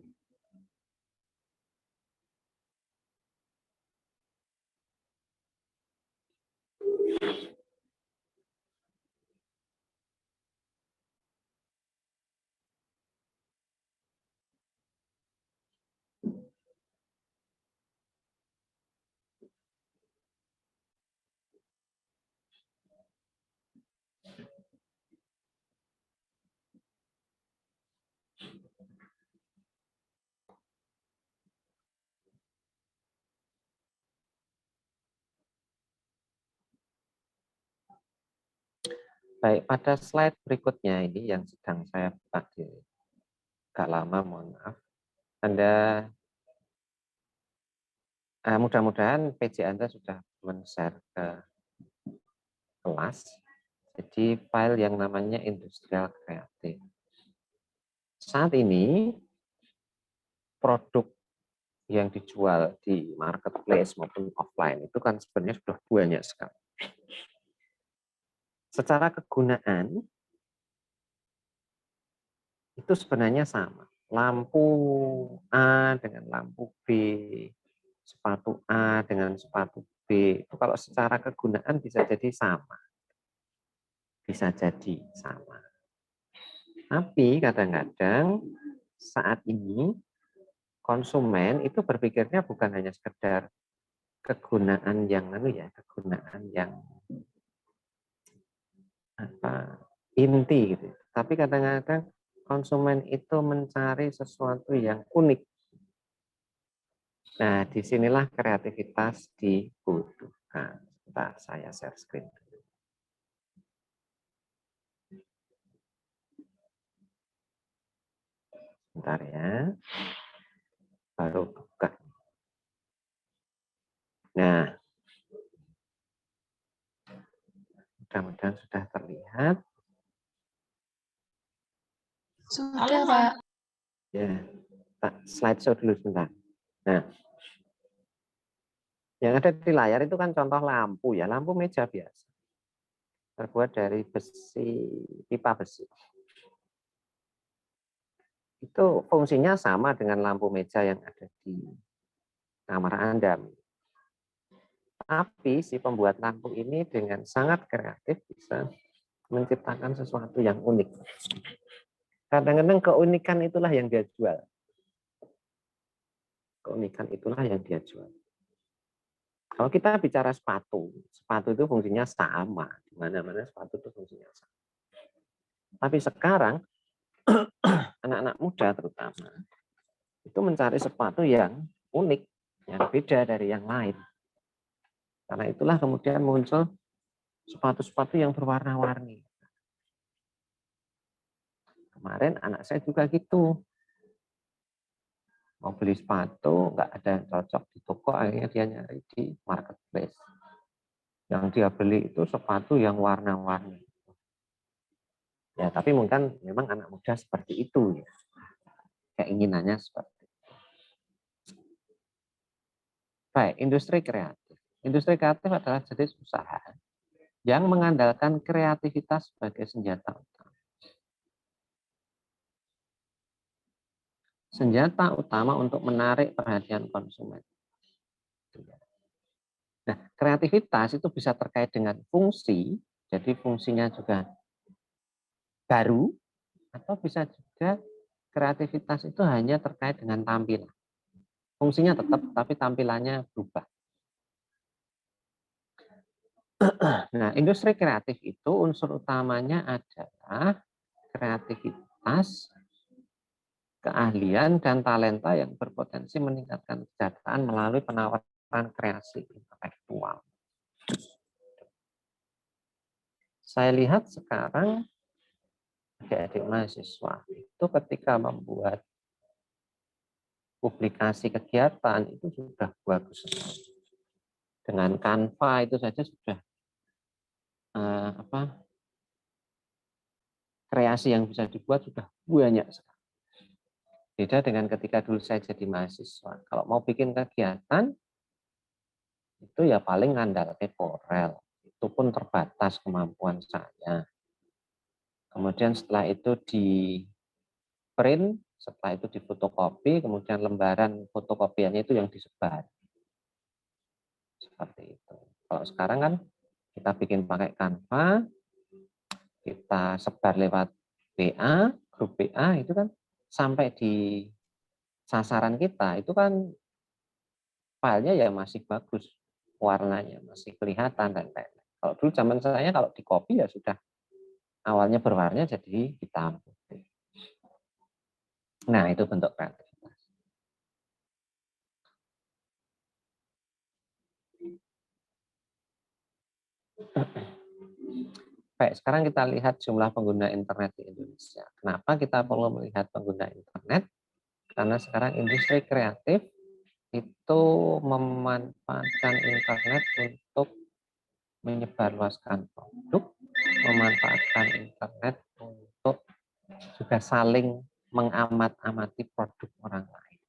S2: Baik, pada slide berikutnya ini yang sedang saya buka di agak lama, mohon maaf. Anda mudah-mudahan PJ Anda sudah men-share ke kelas. Jadi file yang namanya industrial kreatif. Saat ini produk yang dijual di marketplace maupun offline itu kan sebenarnya sudah banyak sekali. Secara kegunaan itu sebenarnya sama. Lampu A dengan lampu B, sepatu A dengan sepatu B, itu kalau secara kegunaan bisa jadi sama. Bisa jadi sama. Tapi kadang-kadang saat ini konsumen itu berpikirnya bukan hanya sekedar kegunaan yang kegunaan yang inti gitu. Tapi kadang-kadang konsumen itu mencari sesuatu yang unik. Nah, disinilah kreativitas dibutuhkan. Sebentar, saya share screen. Bentar ya. Baru buka. Nah, mudah-mudahan sudah terlihat.
S1: Sudah, Pak.
S2: Ya, slideshow dulu sebentar. Nah, yang ada di layar itu kan contoh lampu ya, lampu meja biasa. Terbuat dari besi, pipa besi. Itu fungsinya sama dengan lampu meja yang ada di kamar Anda. Tapi si pembuat lampu ini dengan sangat kreatif bisa menciptakan sesuatu yang unik. Kadang-kadang keunikan itulah yang dia jual. Keunikan itulah yang dia jual. Kalau kita bicara sepatu, sepatu itu fungsinya sama. Di mana-mana sepatu itu fungsinya sama. Tapi sekarang, anak-anak muda terutama, itu mencari sepatu yang unik, yang beda dari yang lain. Karena itulah kemudian muncul sepatu-sepatu yang berwarna-warni. Kemarin anak saya juga gitu. Mau beli sepatu, nggak ada yang cocok di toko, akhirnya dia nyari di marketplace. Yang dia beli itu sepatu yang warna-warni. Ya, tapi mungkin memang anak muda seperti itu ya. Keinginannya seperti itu. Baik, industri kreatif. Industri kreatif adalah jenis usaha yang mengandalkan kreativitas sebagai senjata utama. Senjata utama untuk menarik perhatian konsumen. Nah, kreativitas itu bisa terkait dengan fungsi, jadi fungsinya juga baru, atau bisa juga kreativitas itu hanya terkait dengan tampilan. Fungsinya tetap, tapi tampilannya berubah. Nah, industri kreatif itu unsur utamanya adalah kreativitas, keahlian, dan talenta yang berpotensi meningkatkan kesejahteraan melalui penawaran kreasi intelektual. Saya lihat sekarang adik-adik mahasiswa itu ketika membuat publikasi kegiatan itu sudah bagus sekali. Dengan Canva itu saja sudah kreasi yang bisa dibuat sudah banyak sekali. Beda dengan ketika dulu saya jadi mahasiswa. Kalau mau bikin kegiatan, itu ya paling ngandalke Corel. Itu pun terbatas kemampuan saya. Kemudian setelah itu di print, setelah itu difotokopi, kemudian lembaran fotokopiannya itu yang disebar. Seperti itu. Kalau sekarang kan kita bikin pakai Canva, kita sebar lewat WA, grup WA itu kan sampai di sasaran kita itu kan filenya ya masih bagus, warnanya masih kelihatan dan lain-lain. Kalau dulu zaman saya kalau di copy ya sudah awalnya berwarna jadi hitam putih. Nah, itu bentuk kreativitas. Baik, sekarang kita lihat jumlah pengguna internet di Indonesia. Kenapa kita perlu melihat pengguna internet? Karena sekarang industri kreatif itu memanfaatkan internet untuk menyebarluaskan produk, memanfaatkan internet untuk juga saling mengamat-amati produk orang lain.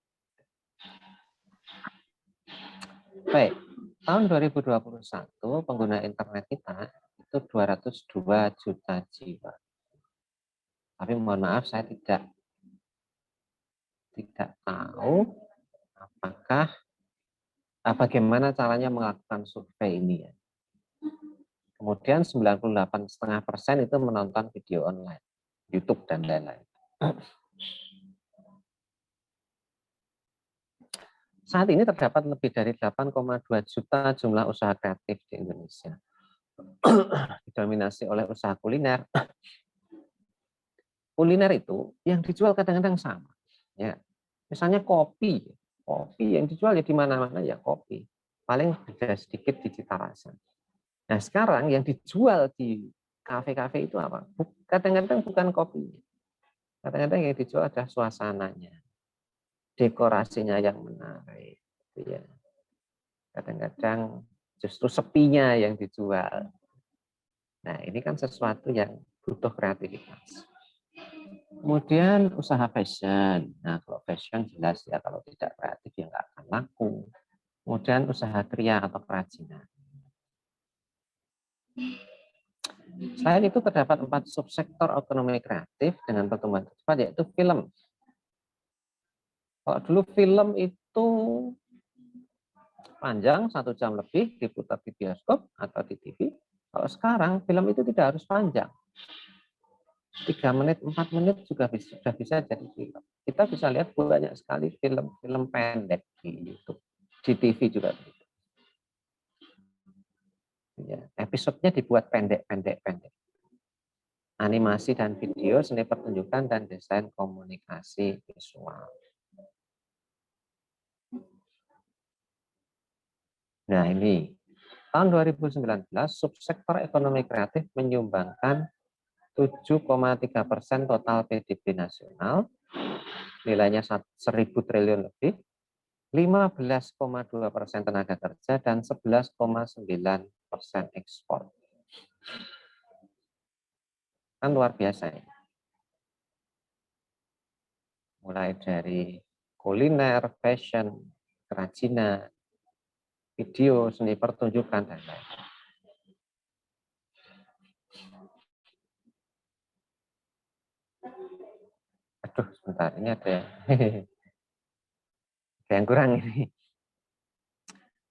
S2: Baik, tahun 2021 pengguna internet kita itu 202 juta jiwa. Tapi mohon maaf saya tidak tahu apakah bagaimana caranya melakukan survei ini ya. Kemudian 98,5% itu menonton video online, YouTube dan lain-lain. Saat ini terdapat lebih dari 8,2 juta jumlah usaha kreatif di Indonesia. Didominasi oleh usaha kuliner. Kuliner itu yang dijual kadang-kadang sama. Ya. Misalnya kopi yang dijual ya di mana-mana ya kopi. Paling beda sedikit di cita rasa. Nah, sekarang yang dijual di kafe-kafe itu apa? Kadang-kadang bukan kopinya. Kadang-kadang yang dijual adalah suasananya, dekorasinya yang menarik. Ya. Kadang-kadang justru sepinya yang dijual. Nah, ini kan sesuatu yang butuh kreativitas. Kemudian usaha fashion. Nah, kalau fashion jelas ya kalau tidak kreatif ya nggak akan laku. Kemudian usaha kria atau kerajinan. Selain itu terdapat 4 subsektor ekonomi kreatif dengan pertumbuhan tercepat yaitu film. Kalau dulu film itu panjang 1 jam lebih diputar di bioskop atau di TV. Kalau sekarang film itu tidak harus panjang. 3 menit, 4 menit juga sudah bisa jadi film. Kita bisa lihat banyak sekali film-film pendek di YouTube. Di TV juga begitu. Ya, episodenya dibuat pendek. Animasi dan video, seni pertunjukan, dan desain komunikasi visual. Nah ini, tahun 2019, subsektor ekonomi kreatif menyumbangkan 7,3% total PDB nasional, nilainya 1.000 triliun lebih, 15,2% tenaga kerja, dan 11,9% ekspor. Kan luar biasa ya. Mulai dari kuliner, fashion, kerajinan, video, seni pertunjukan, dan lain-lain. Aduh, sebentar, ini ada yang kurang ini.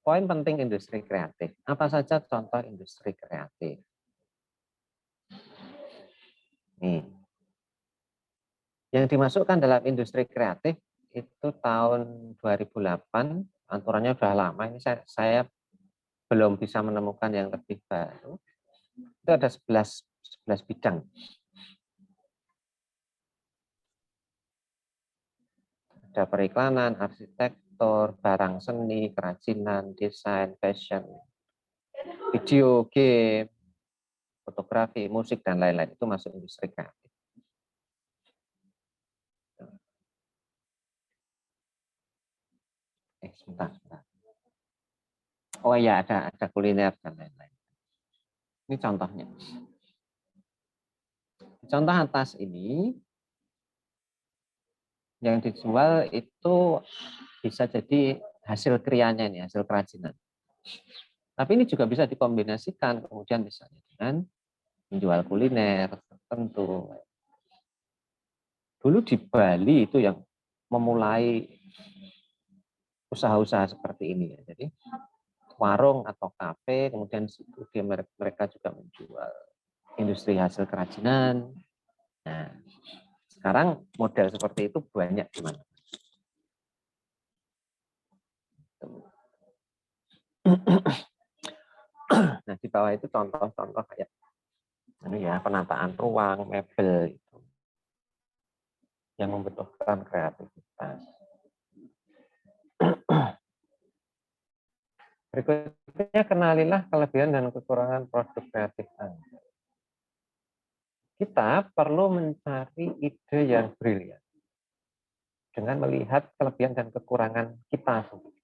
S2: Poin penting industri kreatif. Apa saja contoh industri kreatif? Nih. Yang dimasukkan dalam industri kreatif itu tahun 2008, aturannya sudah lama, ini saya belum bisa menemukan yang lebih baru. Itu ada 11 bidang. Ada periklanan, arsitektur, barang seni, kerajinan, desain, fashion, video, game, fotografi, musik, dan lain-lain. Itu masuk industri kreatif. Sebentar. Oh iya, ada kuliner dan lain-lain. Ini contohnya. Contoh atas ini, yang dijual itu bisa jadi hasil krianya ini, hasil kerajinan. Tapi ini juga bisa dikombinasikan kemudian misalnya dengan menjual kuliner tertentu. Dulu di Bali itu yang memulai usaha-usaha seperti ini ya. Jadi warung atau kafe, kemudian di situ mereka juga menjual industri hasil kerajinan. Nah, sekarang model seperti itu banyak di mana. Nah, di bawah itu contoh-contoh kayak ini ya, penataan ruang, mebel itu yang membutuhkan kreativitas. Berikutnya, kenalilah kelebihan dan kekurangan produk kreatif Anda. Kita perlu mencari ide yang brilian dengan melihat kelebihan dan kekurangan kita sendiri.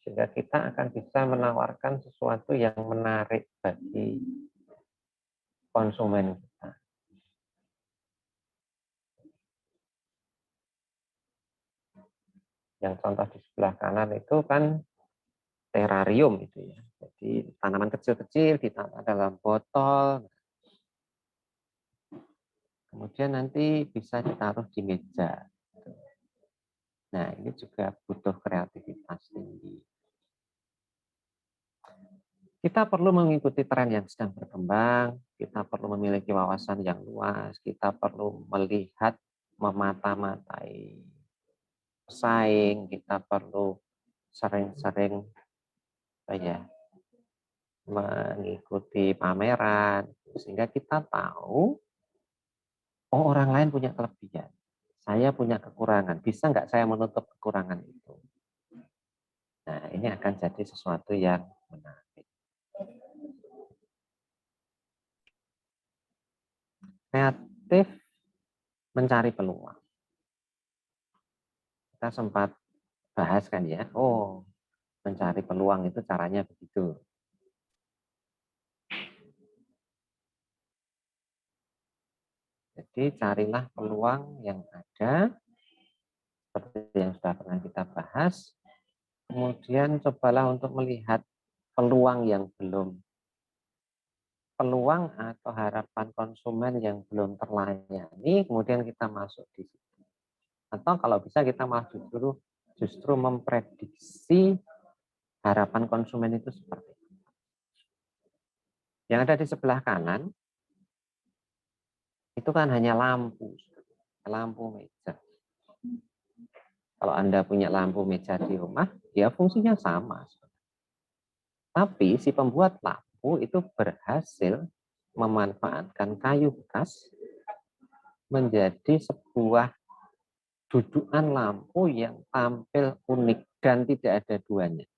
S2: Sehingga kita akan bisa menawarkan sesuatu yang menarik bagi konsumen kita. Yang contoh di sebelah kanan itu kan terarium itu ya. Jadi tanaman kecil-kecil ditanam dalam botol. Kemudian nanti bisa ditaruh di meja. Nah, ini juga butuh kreativitas tinggi. Kita perlu mengikuti tren yang sedang berkembang, kita perlu memiliki wawasan yang luas, kita perlu melihat memata-matai pesaing, kita perlu sering-sering mengikuti pameran, sehingga kita tahu, oh orang lain punya kelebihan, saya punya kekurangan, bisa nggak saya menutup kekurangan itu? Nah, ini akan jadi sesuatu yang menarik. Kreatif mencari peluang. Kita sempat bahas kan ya, oh mencari peluang itu caranya begitu. Jadi carilah peluang yang ada, seperti yang sudah pernah kita bahas, kemudian cobalah untuk melihat peluang yang belum, peluang atau harapan konsumen yang belum terlayani, kemudian kita masuk di situ. Atau kalau bisa kita malah justru memprediksi harapan konsumen itu seperti itu. Yang ada di sebelah kanan, itu kan hanya lampu meja. Kalau Anda punya lampu meja di rumah, ya fungsinya sama. Tapi si pembuat lampu itu berhasil memanfaatkan kayu bekas menjadi sebuah dudukan lampu yang tampil unik dan tidak ada duanya.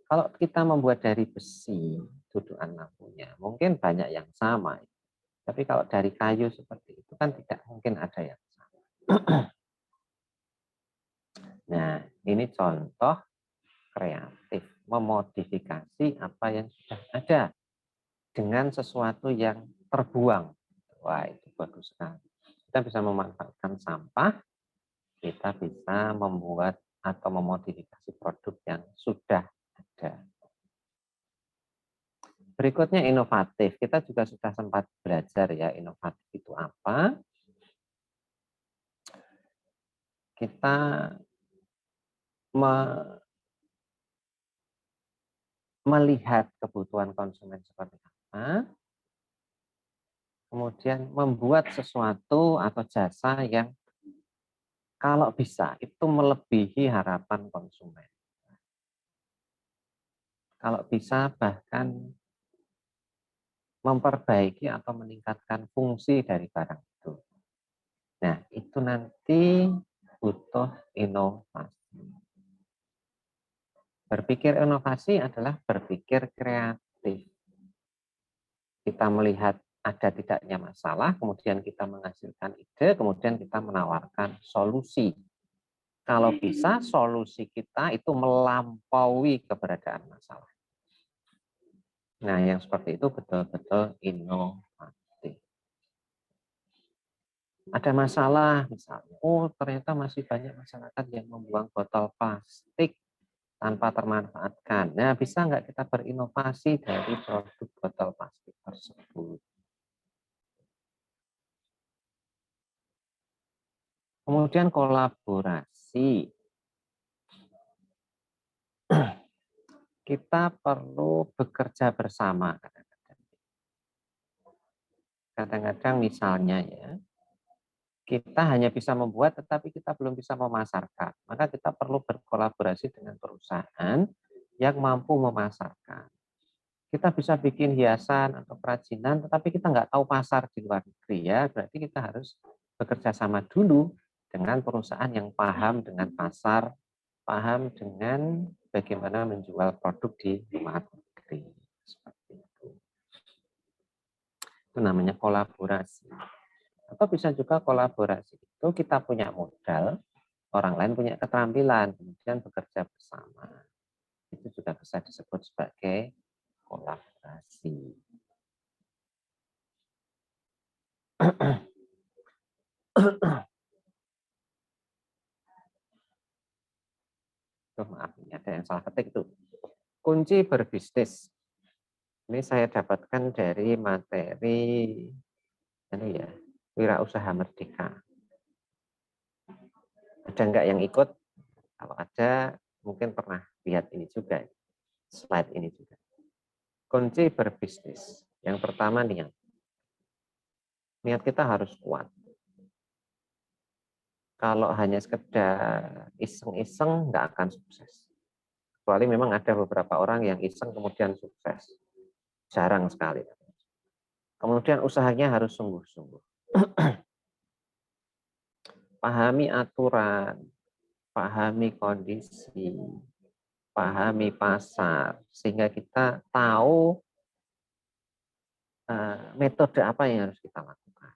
S2: Kalau kita membuat dari besi dudukan lampunya, mungkin banyak yang sama. Tapi kalau dari kayu seperti itu kan tidak mungkin ada yang sama. Nah, ini contoh kreatif, memodifikasi apa yang sudah ada dengan sesuatu yang terbuang. Wah, itu bagus sekali. Kita bisa memanfaatkan sampah, kita bisa membuat atau memodifikasi produk yang sudah ada. Berikutnya inovatif. Kita juga sudah sempat belajar ya, inovatif itu apa. Kita melihat kebutuhan konsumen seperti apa, kemudian membuat sesuatu atau jasa yang kalau bisa itu melebihi harapan konsumen. Kalau bisa bahkan memperbaiki atau meningkatkan fungsi dari barang itu. Nah, itu nanti butuh inovasi. Berpikir inovasi adalah berpikir kreatif. Kita melihat ada tidaknya masalah, kemudian kita menghasilkan ide, kemudian kita menawarkan solusi. Kalau bisa, solusi kita itu melampaui keberadaan masalah. Nah, yang seperti itu betul-betul inovatif. Ada masalah, misalnya, oh ternyata masih banyak masyarakat yang membuang botol plastik tanpa termanfaatkan. Nah, bisa nggak kita berinovasi dari produk botol plastik tersebut? Kemudian kolaborasi. Kita perlu bekerja bersama kadang-kadang. Kadang-kadang misalnya ya, kita hanya bisa membuat tetapi kita belum bisa memasarkan. Maka kita perlu berkolaborasi dengan perusahaan yang mampu memasarkan. Kita bisa bikin hiasan atau kerajinan, tetapi kita nggak tahu pasar di luar negeri ya. Berarti kita harus bekerja sama dulu dengan perusahaan yang paham dengan pasar, paham dengan bagaimana menjual produk di luar negeri. Seperti itu. Itu namanya kolaborasi. Atau bisa juga kolaborasi itu kita punya modal, orang lain punya keterampilan, kemudian bekerja bersama. Itu juga bisa disebut sebagai kolaborasi. Maaf, ini ada yang salah ketik itu. Kunci berbisnis. Ini saya dapatkan dari materi ini ya, Wirausaha Merdeka. Ada enggak yang ikut? Kalau ada, mungkin pernah lihat ini juga, slide ini juga. Kunci berbisnis. Yang pertama niat. Niat kita harus kuat. Kalau hanya sekedar iseng-iseng, nggak akan sukses. Kecuali memang ada beberapa orang yang iseng kemudian sukses. Jarang sekali. Kemudian usahanya harus sungguh-sungguh. Pahami aturan, pahami kondisi, pahami pasar, sehingga kita tahu metode apa yang harus kita lakukan.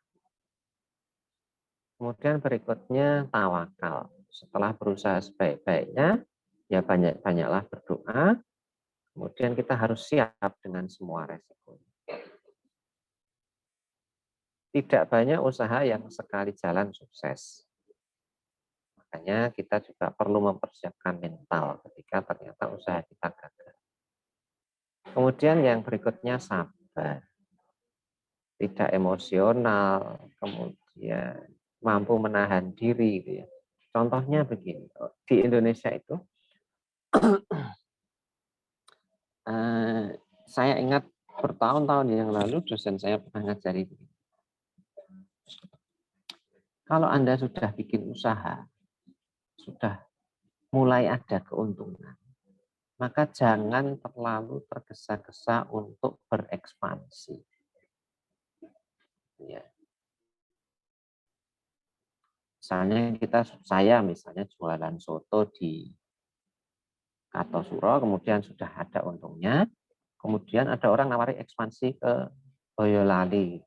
S2: Kemudian berikutnya tawakal. Setelah berusaha sebaik-baiknya, ya banyak-banyaklah berdoa. Kemudian kita harus siap dengan semua resiko. Tidak banyak usaha yang sekali jalan sukses. Makanya kita juga perlu mempersiapkan mental ketika ternyata usaha kita gagal. Kemudian yang berikutnya sabar. Tidak emosional, kemudian mampu menahan diri gitu ya. Contohnya begini, di Indonesia itu saya ingat bertahun-tahun yang lalu dosen saya pernah ngajari begini. Kalau Anda sudah bikin usaha, sudah mulai ada keuntungan, maka jangan terlalu tergesa-gesa untuk berekspansi. Ya. Saya misalnya jualan soto di Kartosuro, kemudian sudah ada untungnya, kemudian ada orang nawari ekspansi ke Boyolali.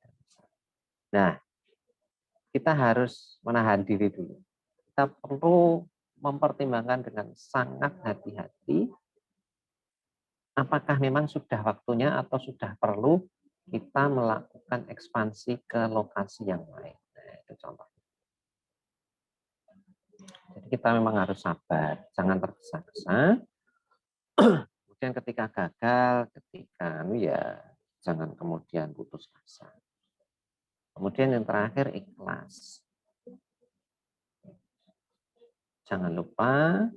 S2: Nah, kita harus menahan diri dulu. Kita perlu mempertimbangkan dengan sangat hati-hati apakah memang sudah waktunya atau sudah perlu kita melakukan ekspansi ke lokasi yang lain. Nah, itu contoh. Jadi kita memang harus sabar, jangan tergesa-gesa. Kemudian ketika gagal, ketika ya jangan kemudian putus asa. Kemudian yang terakhir ikhlas. Jangan lupa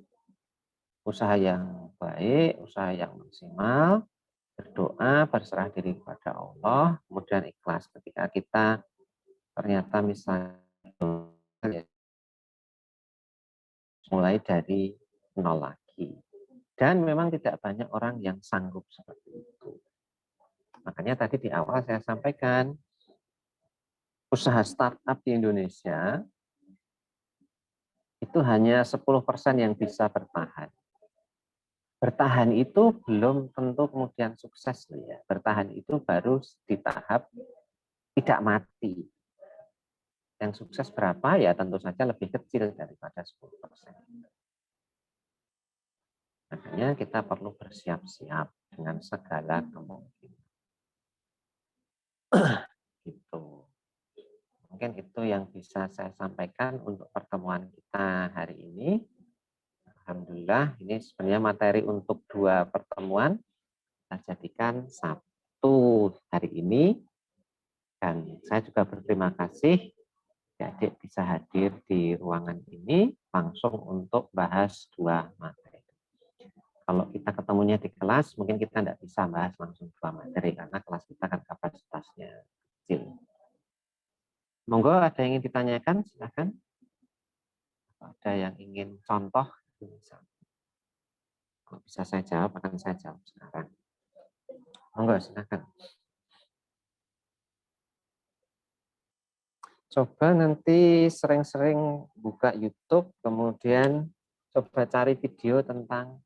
S2: usaha yang baik, usaha yang maksimal, berdoa, berserah diri kepada Allah, kemudian ikhlas ketika kita ternyata misalnya mulai dari nol lagi. Dan memang tidak banyak orang yang sanggup seperti itu. Makanya tadi di awal saya sampaikan, usaha startup di Indonesia itu hanya 10% yang bisa bertahan. Bertahan itu belum tentu kemudian sukses. Ya. Bertahan itu baru di tahap tidak mati. Yang sukses berapa? Ya tentu saja lebih kecil daripada 10%. Makanya kita perlu bersiap-siap dengan segala kemungkinan. Gitu. Mungkin itu yang bisa saya sampaikan untuk pertemuan kita hari ini. Alhamdulillah, ini sebenarnya materi untuk 2 pertemuan. Kita jadikan 1 hari ini. Dan saya juga berterima kasih adik bisa hadir di ruangan ini langsung untuk bahas 2 materi. Kalau kita ketemunya di kelas, mungkin kita tidak bisa bahas langsung 2 materi, karena kelas kita kan kapasitasnya kecil. Monggo ada yang ingin ditanyakan, silakan. Ada yang ingin contoh, kalau bisa saya jawab, akan saya jawab sekarang. Monggo, silakan. Coba nanti sering-sering buka YouTube, kemudian coba cari video tentang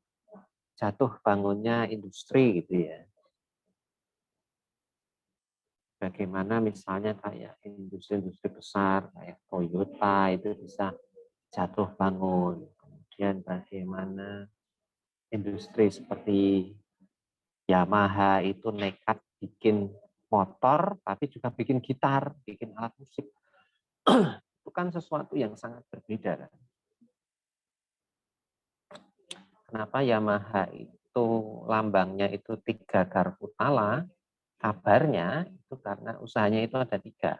S2: jatuh bangunnya industri gitu ya. Bagaimana misalnya kayak industri-industri besar kayak Toyota itu bisa jatuh bangun. Kemudian bagaimana industri seperti Yamaha itu nekat bikin motor tapi juga bikin gitar, bikin alat musik. Itu kan sesuatu yang sangat berbeda kan. Kenapa Yamaha itu lambangnya itu 3 garpu tala? Kabarnya itu karena usahanya itu ada 3.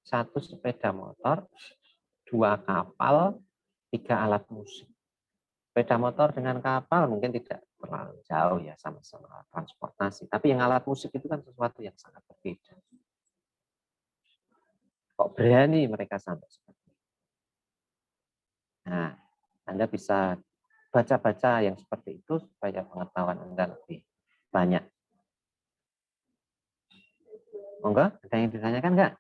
S2: 1 sepeda motor, 2 kapal, 3 alat musik. Sepeda motor dengan kapal mungkin tidak terlalu jauh ya, sama-sama transportasi. Tapi yang alat musik itu kan sesuatu yang sangat berbeda. Kok berani mereka sampai seperti itu? Nah, Anda bisa baca-baca yang seperti itu supaya pengetahuan Anda lebih banyak. Monggo, ada yang ditanyakan nggak?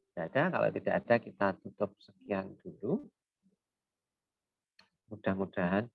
S2: Tidak ada, kalau tidak ada kita tutup sekian dulu. Mudah-mudahan